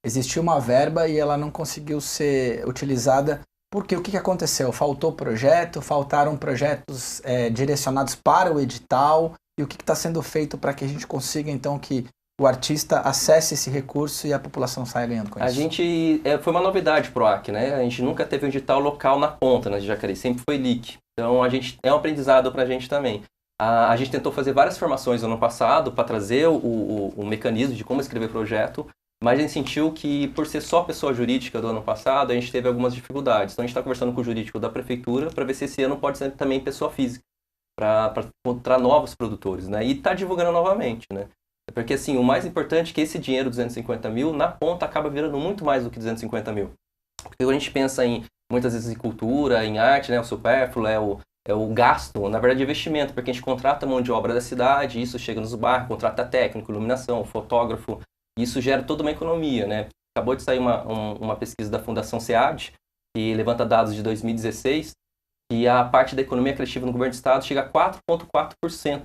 Existiu uma verba e ela não conseguiu ser utilizada porque o que aconteceu? Faltou projeto, faltaram projetos direcionados para o edital, e o que está sendo feito para que a gente consiga então que o artista acesse esse recurso e a população saia ganhando com isso? A gente, foi uma novidade pro AC, né? A gente nunca teve um edital local na ponta, né, de Jacareí, sempre foi LIC. Então a gente é um aprendizado para a gente também. A gente tentou fazer várias formações no ano passado para trazer o mecanismo de como escrever projeto, mas a gente sentiu que, por ser só pessoa jurídica do ano passado, a gente teve algumas dificuldades. Então a gente está conversando com o jurídico da prefeitura para ver se esse ano pode ser também pessoa física, para encontrar novos produtores, né? E está divulgando novamente, né? Porque assim, o mais importante é que esse dinheiro, 250 mil, na ponta acaba virando muito mais do que 250 mil. Porque quando a gente pensa muitas vezes em cultura, em arte, né, o supérfluo, é o gasto, na verdade, investimento, porque a gente contrata mão de obra da cidade, isso chega nos bairros, contrata técnico, iluminação, fotógrafo, e isso gera toda uma economia, né? Acabou de sair uma pesquisa da Fundação SEAD, que levanta dados de 2016, e a parte da economia criativa no governo do estado chega a 4,4%.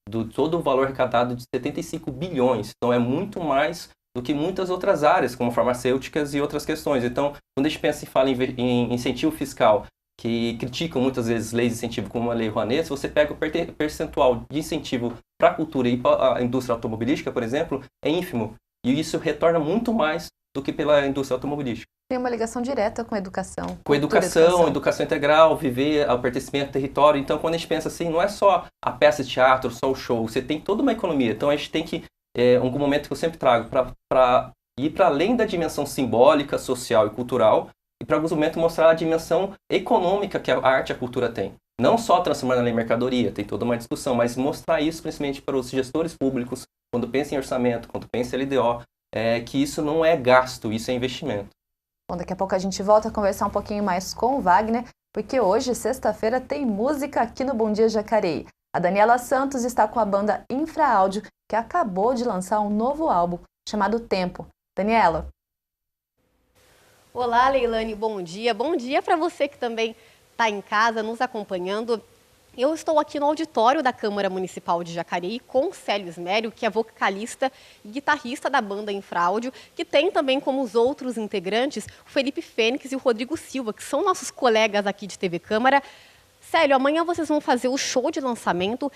Do todo o valor arrecadado de 75 bilhões. Então é muito mais do que muitas outras áreas, como farmacêuticas e outras questões. Então, quando a gente pensa e fala em incentivo fiscal, que criticam muitas vezes leis de incentivo como a Lei Rouanet, se você pega o percentual de incentivo para a cultura e para a indústria automobilística, por exemplo, é ínfimo. E isso retorna muito mais do que pela indústria automobilística. Tem uma ligação direta com a educação. Com educação integral, viver ao pertencimento ao território. Então, quando a gente pensa assim, não é só a peça de teatro, só o show, você tem toda uma economia. Então, a gente tem que, algum momento que eu sempre trago, para ir para além da dimensão simbólica, social e cultural, e para alguns momentos mostrar a dimensão econômica que a arte e a cultura tem. Não só transformar ela em mercadoria, tem toda uma discussão, mas mostrar isso principalmente para os gestores públicos, quando pensam em orçamento, quando pensam em LDO, que isso não é gasto, isso é investimento. Bom, daqui a pouco a gente volta a conversar um pouquinho mais com o Wagner, porque hoje, sexta-feira, tem música aqui no Bom Dia Jacareí. A Daniela Santos está com a banda Infraáudio, que acabou de lançar um novo álbum chamado Tempo. Daniela. Olá, Leilane, bom dia. Bom dia para você que também está em casa nos acompanhando. Eu estou aqui no auditório da Câmara Municipal de Jacareí com o Célio Ismério, que é vocalista e guitarrista da banda Infraáudio, que tem também como os outros integrantes o Felipe Fênix e o Rodrigo Silva, que são nossos colegas aqui de TV Câmara. Célio, amanhã vocês vão fazer o show de lançamento.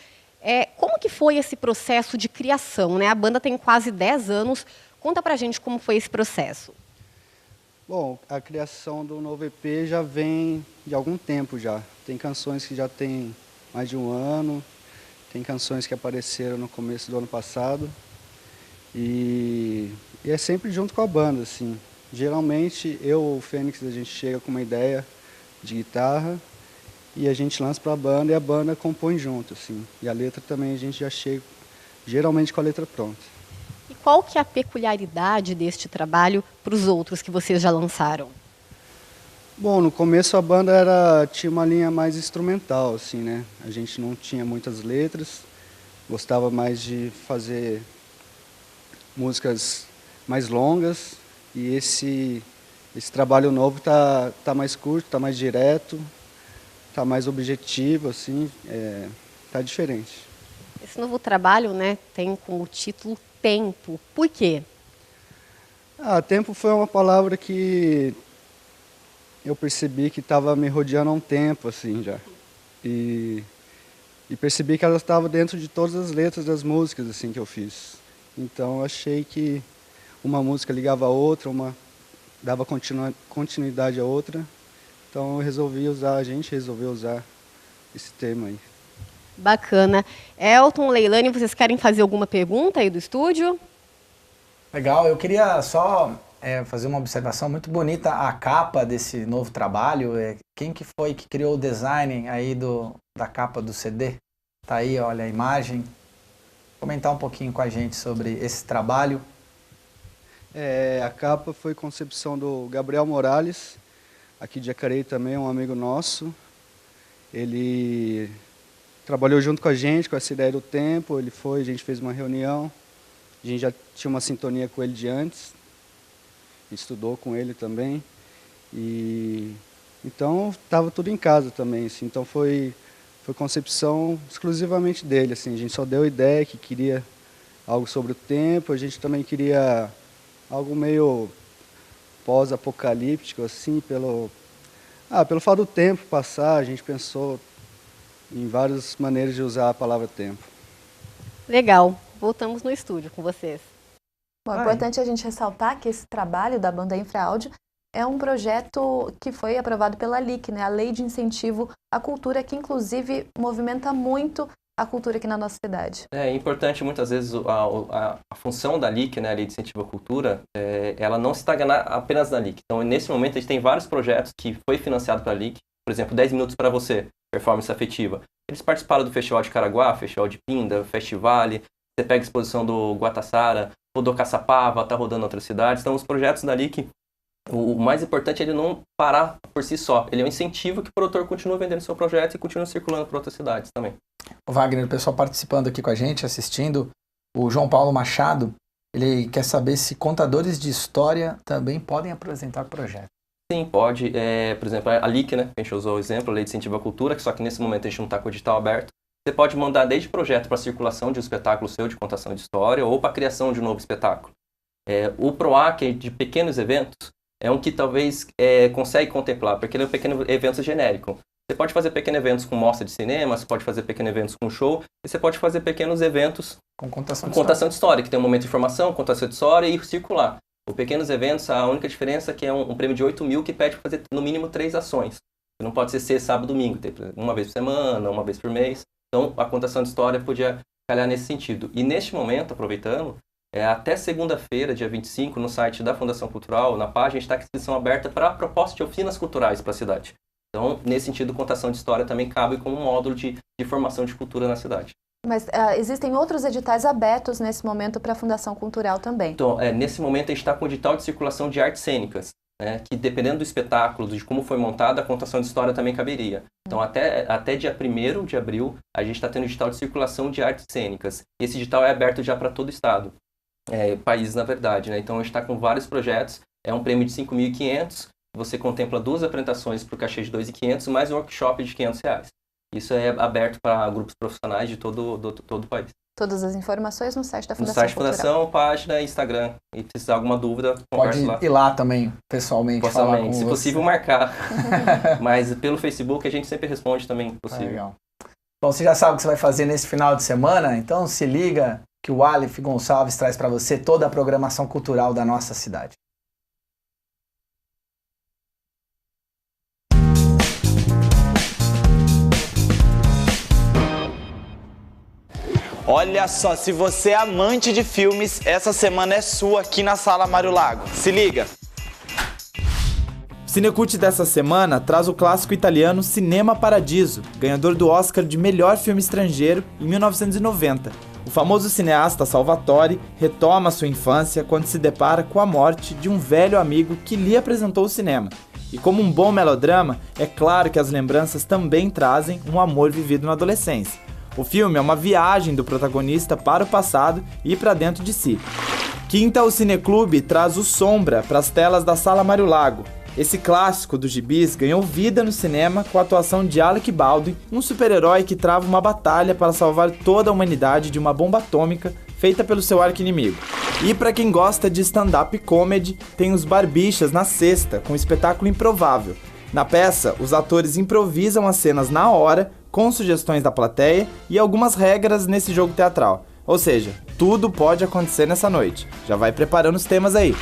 Como que foi esse processo de criação, né? A banda tem quase 10 anos. Conta pra gente como foi esse processo. Bom, a criação do novo EP já vem de algum tempo já. Tem canções que já tem mais de um ano, tem canções que apareceram no começo do ano passado e é sempre junto com a banda, assim. Geralmente eu ou o Fênix a gente chega com uma ideia de guitarra e a gente lança para a banda e a banda compõe junto, assim. E a letra também a gente já chega geralmente com a letra pronta. E qual que é a peculiaridade deste trabalho para os outros que vocês já lançaram? Bom, no começo a banda tinha uma linha mais instrumental, assim, né? A gente não tinha muitas letras, gostava mais de fazer músicas mais longas e esse trabalho novo tá mais curto, tá mais direto, tá mais objetivo, assim, tá diferente. Esse novo trabalho, né, tem como título Tempo. Por quê? Tempo foi uma palavra que eu percebi que estava me rodeando há um tempo, assim, já. E percebi que ela estava dentro de todas as letras das músicas, assim, que eu fiz. Então, eu achei que uma música ligava a outra, uma dava continuidade a outra. Então, a gente resolveu usar esse tema aí. Bacana. Elton, Leilane, vocês querem fazer alguma pergunta aí do estúdio? Legal, eu queria só fazer uma observação muito bonita, a capa desse novo trabalho. Quem que foi que criou o design aí da capa do CD? Tá aí, olha a imagem. Comentar um pouquinho com a gente sobre esse trabalho. A capa foi concepção do Gabriel Morales, aqui de Jacareí também, um amigo nosso. Ele trabalhou junto com a gente, com essa ideia do tempo, a gente fez uma reunião, a gente já tinha uma sintonia com ele de antes, estudou com ele também, e então estava tudo em casa também, assim, então foi concepção exclusivamente dele, assim, a gente só deu ideia que queria algo sobre o tempo, a gente também queria algo meio pós-apocalíptico, assim, pelo fato do tempo passar, a gente pensou em várias maneiras de usar a palavra tempo. Legal. Voltamos no estúdio com vocês. Bom, é importante a gente ressaltar que esse trabalho da banda Infraáudio é um projeto que foi aprovado pela LIC, né? A Lei de Incentivo à Cultura, que inclusive movimenta muito a cultura aqui na nossa cidade. É importante, muitas vezes, a função da LIC, né, a Lei de Incentivo à Cultura, ela não se estagna apenas na LIC. Então, nesse momento, a gente tem vários projetos que foi financiado pela LIC. Por exemplo, 10 Minutos para Você, performance afetiva. Eles participaram do Festival de Caraguá, Festival de Pinda, Festivale. Você pega a exposição do Guatassara, rodou Caçapava, está rodando em outras cidades. Então, os projetos da LIC, o mais importante é ele não parar por si só. Ele é um incentivo que o produtor continue vendendo seu projeto e continue circulando para outras cidades também. O Wagner, o pessoal participando aqui com a gente, assistindo, o João Paulo Machado, ele quer saber se contadores de história também podem apresentar projetos. Sim, pode. Por exemplo, a LIC, né, que a gente usou o exemplo, a Lei de Incentivo à Cultura, que só que nesse momento a gente não está com o edital aberto. Você pode mandar desde projeto para circulação de um espetáculo seu de contação de história ou para a criação de um novo espetáculo. O PROAC de pequenos eventos é um que talvez consegue contemplar, porque ele é um pequeno evento genérico. Você pode fazer pequenos eventos com mostra de cinema, você pode fazer pequenos eventos com show, e você pode fazer pequenos eventos com contação de história, que tem um momento de informação, contação de história e circular. Os pequenos eventos, a única diferença é que é um prêmio de 8 mil que pede para fazer no mínimo 3 ações. Não pode ser sexta, sábado, domingo, tem uma vez por semana, uma vez por mês. Então, a contação de história podia calhar nesse sentido. E neste momento, aproveitando, até segunda-feira, dia 25, no site da Fundação Cultural, na página, está com inscrição aberta para a proposta de oficinas culturais para a cidade. Então, nesse sentido, contação de história também cabe como um módulo de formação de cultura na cidade. Mas existem outros editais abertos nesse momento para a Fundação Cultural também? Então, nesse momento, a gente está com o edital de circulação de artes cênicas, né, que dependendo do espetáculo, de como foi montada, a contação de história também caberia. Então, até dia 1º de abril, a gente está tendo o edital de circulação de artes cênicas. Esse edital é aberto já para todo o estado, país, na verdade. Né? Então, a gente está com vários projetos, é um prêmio de 5.500, você contempla 2 apresentações por cachê de 2.500, mais um workshop de R$500. Isso é aberto para grupos profissionais de todo o país. Todas as informações no site da Fundação No site da Fundação, página e Instagram. E se precisar alguma dúvida, converse lá. Pode ir lá também, pessoalmente. Falar com se possível, marcar. Mas pelo Facebook a gente sempre responde também, possível. Legal. Bom, você já sabe o que você vai fazer nesse final de semana? Então se liga que o Aleph Gonçalves traz para você toda a programação cultural da nossa cidade. Olha só, se você é amante de filmes, essa semana é sua aqui na Sala Mário Lago. Se liga! O Cinecult dessa semana traz o clássico italiano Cinema Paradiso, ganhador do Oscar de melhor filme estrangeiro em 1990. O famoso cineasta Salvatore retoma sua infância quando se depara com a morte de um velho amigo que lhe apresentou o cinema. E como um bom melodrama, é claro que as lembranças também trazem um amor vivido na adolescência. O filme é uma viagem do protagonista para o passado e para dentro de si. Quinta, o Cineclube traz o Sombra para as telas da Sala Mário Lago. Esse clássico dos gibis ganhou vida no cinema com a atuação de Alec Baldwin, um super-herói que trava uma batalha para salvar toda a humanidade de uma bomba atômica feita pelo seu arqui-inimigo. E para quem gosta de stand-up comedy, tem os Barbichas na sexta, com um espetáculo improvável. Na peça, os atores improvisam as cenas na hora, com sugestões da plateia e algumas regras nesse jogo teatral. Ou seja, tudo pode acontecer nessa noite. Já vai preparando os temas aí.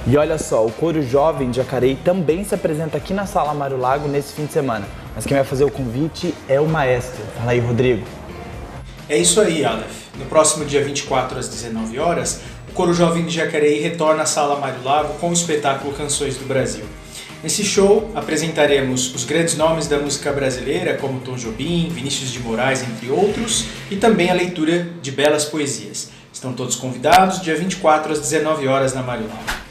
E olha só, o Coro Jovem de Jacareí também se apresenta aqui na Sala Mário Lago nesse fim de semana. Mas quem vai fazer o convite é o maestro. Fala aí, Rodrigo. É isso aí, Aleph. No próximo dia 24 às 19 horas, o Coro Jovem de Jacareí retorna à Sala Mário Lago com o espetáculo Canções do Brasil. Nesse show, apresentaremos os grandes nomes da música brasileira, como Tom Jobim, Vinícius de Moraes, entre outros, e também a leitura de belas poesias. Estão todos convidados, dia 24 às 19 horas na Mário Lago.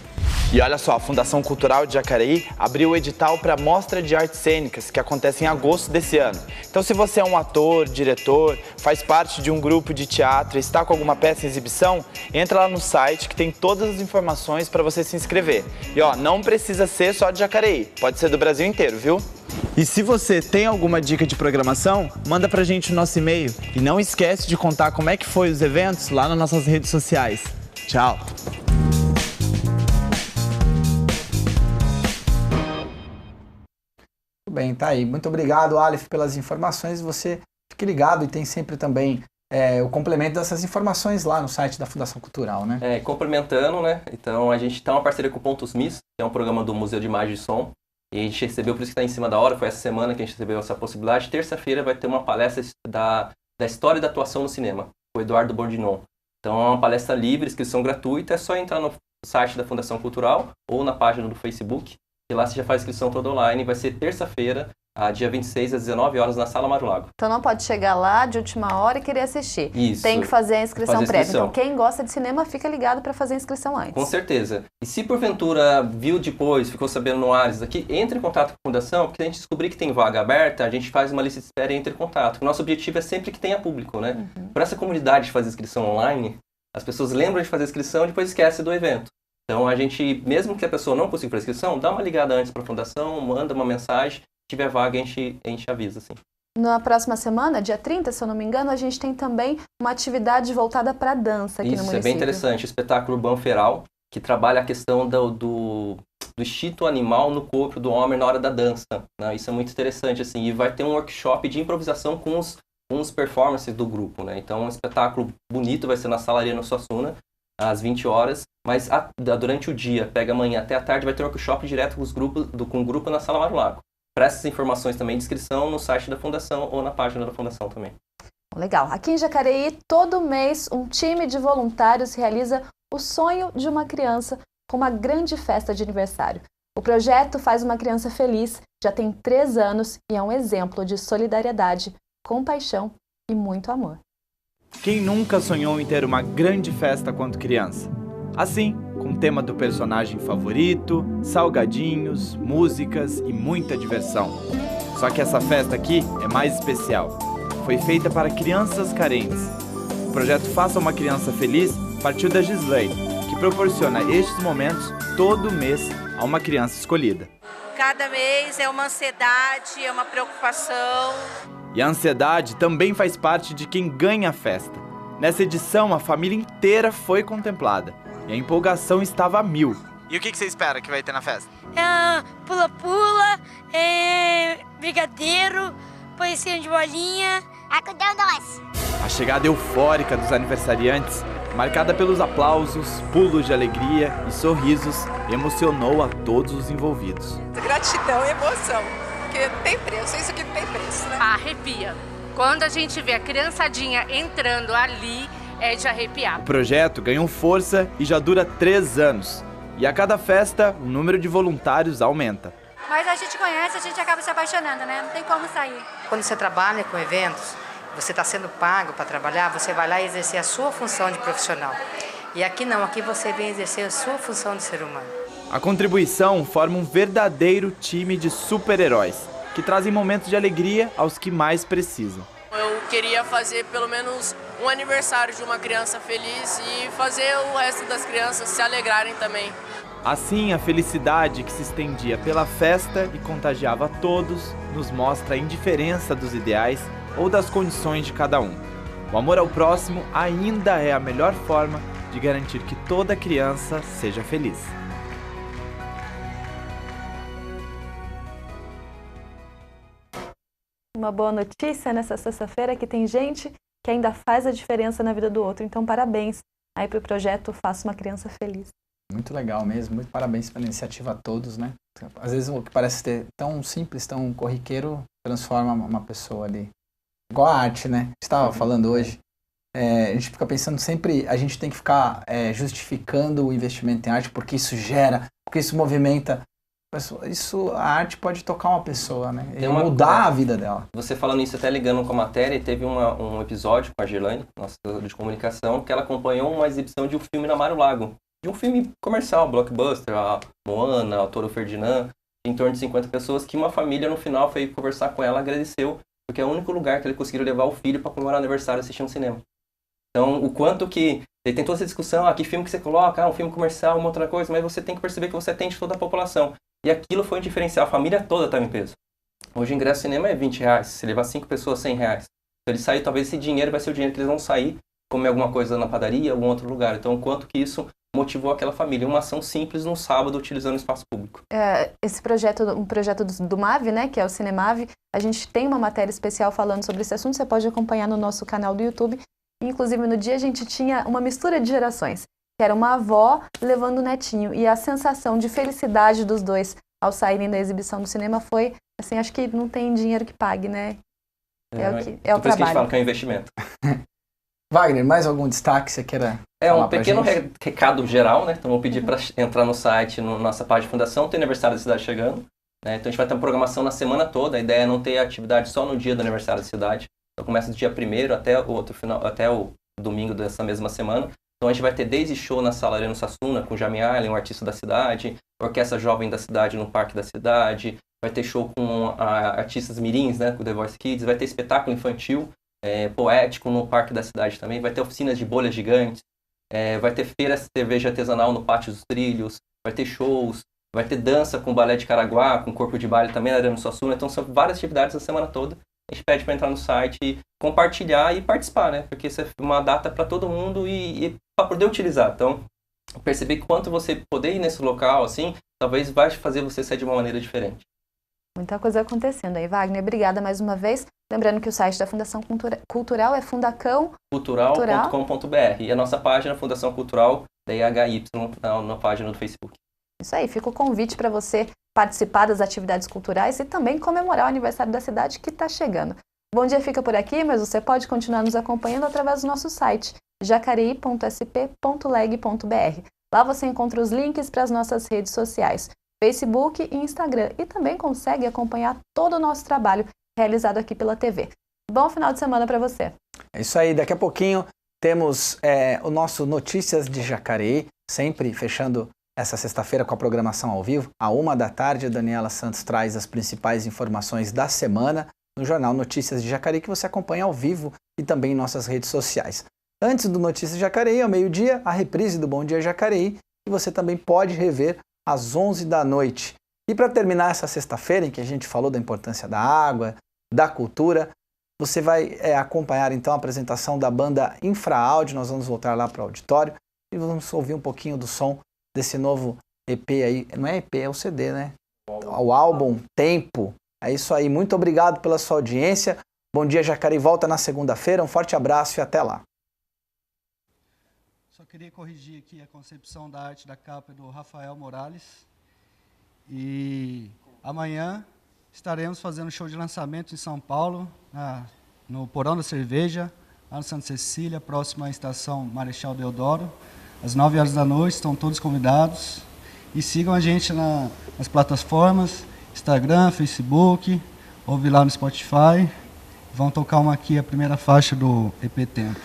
E olha só, a Fundação Cultural de Jacareí abriu o edital para a Mostra de Artes Cênicas, que acontece em agosto desse ano. Então, se você é um ator, diretor, faz parte de um grupo de teatro e está com alguma peça em exibição, entra lá no site que tem todas as informações para você se inscrever. E ó, não precisa ser só de Jacareí, pode ser do Brasil inteiro, viu? E se você tem alguma dica de programação, manda pra gente o nosso e-mail. E não esquece de contar como é que foi os eventos lá nas nossas redes sociais. Tchau! Bem, tá aí. Muito obrigado, Aleph, pelas informações. Você fique ligado e tem sempre também o complemento dessas informações lá no site da Fundação Cultural, né? Complementando, né? Então a gente tem uma parceria com o Pontos Miss, que é um programa do Museu de Imagem e Som. E a gente recebeu, por isso que está em cima da hora, foi essa semana que a gente recebeu essa possibilidade. Terça-feira vai ter uma palestra da história da atuação no cinema, com o Eduardo Bordinon. Então é uma palestra livre, inscrição gratuita, é só entrar no site da Fundação Cultural ou na página do Facebook. E lá você já faz inscrição toda online, vai ser terça-feira, dia 26 às 19 horas na Sala Mário Lago. Então não pode chegar lá de última hora e querer assistir. Isso. Tem que fazer a inscrição prévia. Então quem gosta de cinema fica ligado para fazer a inscrição antes. Com certeza. E se porventura viu depois, ficou sabendo no Ares aqui, entre em contato com a Fundação, porque a gente descobrir que tem vaga aberta, a gente faz uma lista de espera e entra em contato. O nosso objetivo é sempre que tenha público, né? Para essa comunidade de fazer inscrição online, as pessoas lembram de fazer inscrição e depois esquecem do evento. Então a gente, mesmo que a pessoa não consiga fazer inscrição, dá uma ligada antes para a Fundação, manda uma mensagem, se tiver vaga a gente avisa, assim. Na próxima semana, dia 30, se eu não me engano, a gente tem também uma atividade voltada para a dança aqui no município. Isso, é bem interessante, o espetáculo Urbano Feral, que trabalha a questão do instinto animal no corpo do homem na hora da dança, né? Isso é muito interessante, assim, e vai ter um workshop de improvisação com os performances do grupo, né? Então, um espetáculo bonito, vai ser na Sala Arena Suassuna, às 20 horas, mas durante o dia, pega amanhã até a tarde, vai ter um workshop direto com o grupo na Sala Mário Lago. Para essas informações também de inscrição no site da Fundação ou na página da Fundação também. Legal. Aqui em Jacareí, todo mês, um time de voluntários realiza o sonho de uma criança com uma grande festa de aniversário. O projeto Faz uma Criança Feliz já tem 3 anos e é um exemplo de solidariedade, compaixão e muito amor. Quem nunca sonhou em ter uma grande festa quando criança? Assim, com o tema do personagem favorito, salgadinhos, músicas e muita diversão. Só que essa festa aqui é mais especial. Foi feita para crianças carentes. O projeto Faça uma Criança Feliz partiu da Gislaine, que proporciona estes momentos todo mês a uma criança escolhida. Cada mês é uma ansiedade, é uma preocupação. E a ansiedade também faz parte de quem ganha a festa. Nessa edição, a família inteira foi contemplada e a empolgação estava a 1000. E o que você espera que vai ter na festa? Pula-pula, brigadeiro, pãezinho de bolinha. Algodão doce. A chegada eufórica dos aniversariantes, marcada pelos aplausos, pulos de alegria e sorrisos, emocionou a todos os envolvidos. Gratidão e emoção, porque não tem preço, isso aqui não tem preço, né? Arrepia. Quando a gente vê a criançadinha entrando ali, é de arrepiar. O projeto ganhou força e já dura 3 anos. E a cada festa, o número de voluntários aumenta. Mas a gente conhece, a gente acaba se apaixonando, né? Não tem como sair. Quando você trabalha com eventos, você está sendo pago para trabalhar, você vai lá exercer a sua função de profissional. E aqui não, aqui você vem exercer a sua função de ser humano. A contribuição forma um verdadeiro time de super-heróis, que trazem momentos de alegria aos que mais precisam. Eu queria fazer pelo menos um aniversário de uma criança feliz e fazer o resto das crianças se alegrarem também. Assim, a felicidade que se estendia pela festa e contagiava a todos nos mostra a indiferença dos ideais ou das condições de cada um. O amor ao próximo ainda é a melhor forma de garantir que toda criança seja feliz. Uma boa notícia nessa sexta-feira é que tem gente que ainda faz a diferença na vida do outro. Então, parabéns aí para o projeto Faça uma Criança Feliz. Muito legal mesmo, muito parabéns pela iniciativa a todos, né? Às vezes o que parece ter tão simples, tão corriqueiro, transforma uma pessoa ali. Igual a arte, né? A gente estava falando hoje, a gente fica pensando sempre, a gente tem que ficar justificando o investimento em arte, porque isso gera, porque isso movimenta. A arte pode tocar uma pessoa, né? E mudar a vida dela. Você falando isso, até ligando com a matéria, teve um episódio com a Girlane, nossa de comunicação, que ela acompanhou uma exibição de um filme na Mário Lago. De um filme comercial, blockbuster, a Moana, o Toro Ferdinand, em torno de 50 pessoas, que uma família no final foi conversar com ela, agradeceu, porque é o único lugar que ele conseguiu levar o filho para comemorar o aniversário assistindo cinema. Então, o quanto que... Ele tem toda essa discussão, que filme que você coloca, um filme comercial, uma outra coisa, mas você tem que perceber que você atende toda a população. E aquilo foi um diferencial, a família toda estava em peso. Hoje o ingresso ao cinema é R$20, se levar 5 pessoas, R$100. Então ele sai, talvez esse dinheiro vai ser o dinheiro que eles vão sair, comer alguma coisa na padaria, algum outro lugar. Então, o quanto que isso motivou aquela família. Uma ação simples num sábado, utilizando o espaço público. Esse projeto, um projeto do MAV, né, que é o Cinemave, a gente tem uma matéria especial falando sobre esse assunto, você pode acompanhar no nosso canal do YouTube. Inclusive, no dia a gente tinha uma mistura de gerações, que era uma avó levando o netinho, e a sensação de felicidade dos dois ao saírem da exibição do cinema foi, assim, acho que não tem dinheiro que pague, né? É o Por isso trabalho. que a gente fala que é um investimento. Wagner, mais algum destaque que você queira falar? Um Um pequeno recado geral, né? Então, vou pedir para entrar no site, na nossa página de fundação, tem aniversário da cidade chegando, né? Então, a gente vai ter uma programação na semana toda, a ideia é não ter atividade só no dia do aniversário da cidade. Então, começa do dia 1º até o outro final, até o domingo dessa mesma semana. Então, a gente vai ter desde show na Sala Arena Suassuna, com Jamie Allen, um artista da cidade, orquestra jovem da cidade no Parque da Cidade, vai ter show com artistas mirins, né, com The Voice Kids, vai ter espetáculo infantil, poético no Parque da Cidade também, vai ter oficinas de bolhas gigantes, vai ter feira de cerveja artesanal no Pátio dos Trilhos, vai ter shows, vai ter dança com balé de Caraguá, com corpo de baile também na Arena Suassuna. Então, são várias atividades a semana toda. A gente pede para entrar no site e compartilhar e participar, né? Porque isso é uma data para todo mundo e para poder utilizar. Então, perceber que quanto você poder ir nesse local, assim, talvez vai fazer você sair de uma maneira diferente. Muita coisa acontecendo aí, Wagner. Obrigada mais uma vez. Lembrando que o site da Fundação Cultural é fundacãocultural.com.br e a nossa página Fundação Cultural da IHY na página do Facebook. Isso aí, fica o convite para você participar das atividades culturais e também comemorar o aniversário da cidade que está chegando. Bom Dia fica por aqui, mas você pode continuar nos acompanhando através do nosso site, jacareí.sp.leg.br. Lá você encontra os links para as nossas redes sociais, Facebook e Instagram, e também consegue acompanhar todo o nosso trabalho realizado aqui pela TV. Bom final de semana para você. É isso aí, daqui a pouquinho temos o nosso Notícias de Jacareí, sempre fechando essa sexta-feira com a programação ao vivo. À 13h, a Daniela Santos traz as principais informações da semana no jornal Notícias de Jacareí, que você acompanha ao vivo e também em nossas redes sociais. Antes do Notícias de Jacareí, ao meio-dia, a reprise do Bom Dia Jacareí, que você também pode rever às 11h. E para terminar essa sexta-feira, em que a gente falou da importância da água, da cultura, você vai acompanhar então a apresentação da banda Infraáudio. Nós vamos voltar lá para o auditório e vamos ouvir um pouquinho do som desse novo EP aí. Não é EP, é o CD, né? O álbum Tempo. É isso aí. Muito obrigado pela sua audiência. Bom Dia Jacareí volta na segunda-feira. Um forte abraço e até lá. Só queria corrigir aqui a concepção da arte da capa do Rafael Morales. E amanhã estaremos fazendo show de lançamento em São Paulo, no Porão da Cerveja, lá no Santa Cecília, próxima à estação Marechal Deodoro. Às 9h, estão todos convidados. E sigam a gente nas plataformas, Instagram, Facebook, ouve lá no Spotify. Vão tocar aqui, a primeira faixa do EP Tempo.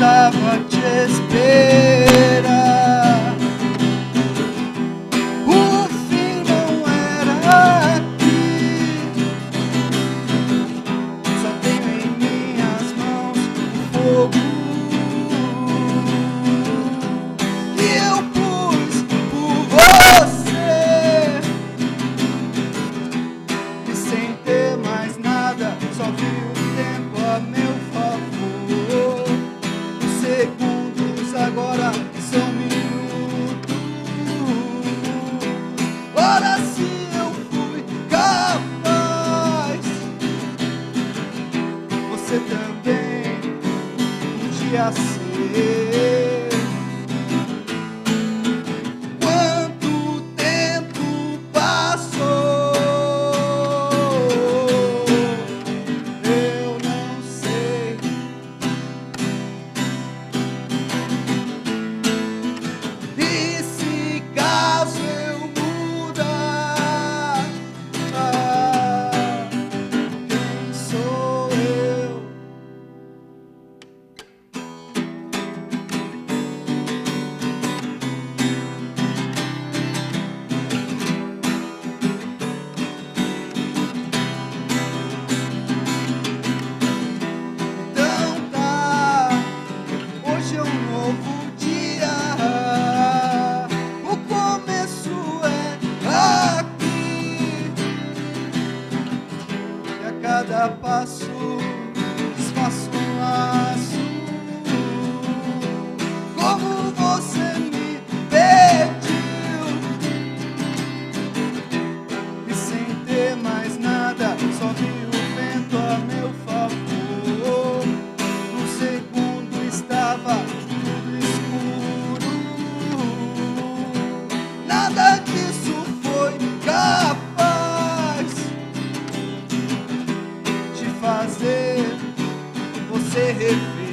precisava te esperar. O fim não era aqui. Só tenho em minhas mãos o fogo que eu pus por você. E sem ter mais nada, só vi o tempo a meu favor. Os segundos agora são minutos. Ora, se eu fui capaz, você também podia ser. Quanto tempo passou? Eu não sei. E se caso eu mudar, quem sou eu? Então tá, hoje é um novo dia. O começo é aqui. E a cada passo desfaço um laço. Como você me pediu. E sem ter mais nada, só vi o vento a meu favor. No segundo estava tudo escuro. Nada disso foi capaz de fazer você rever.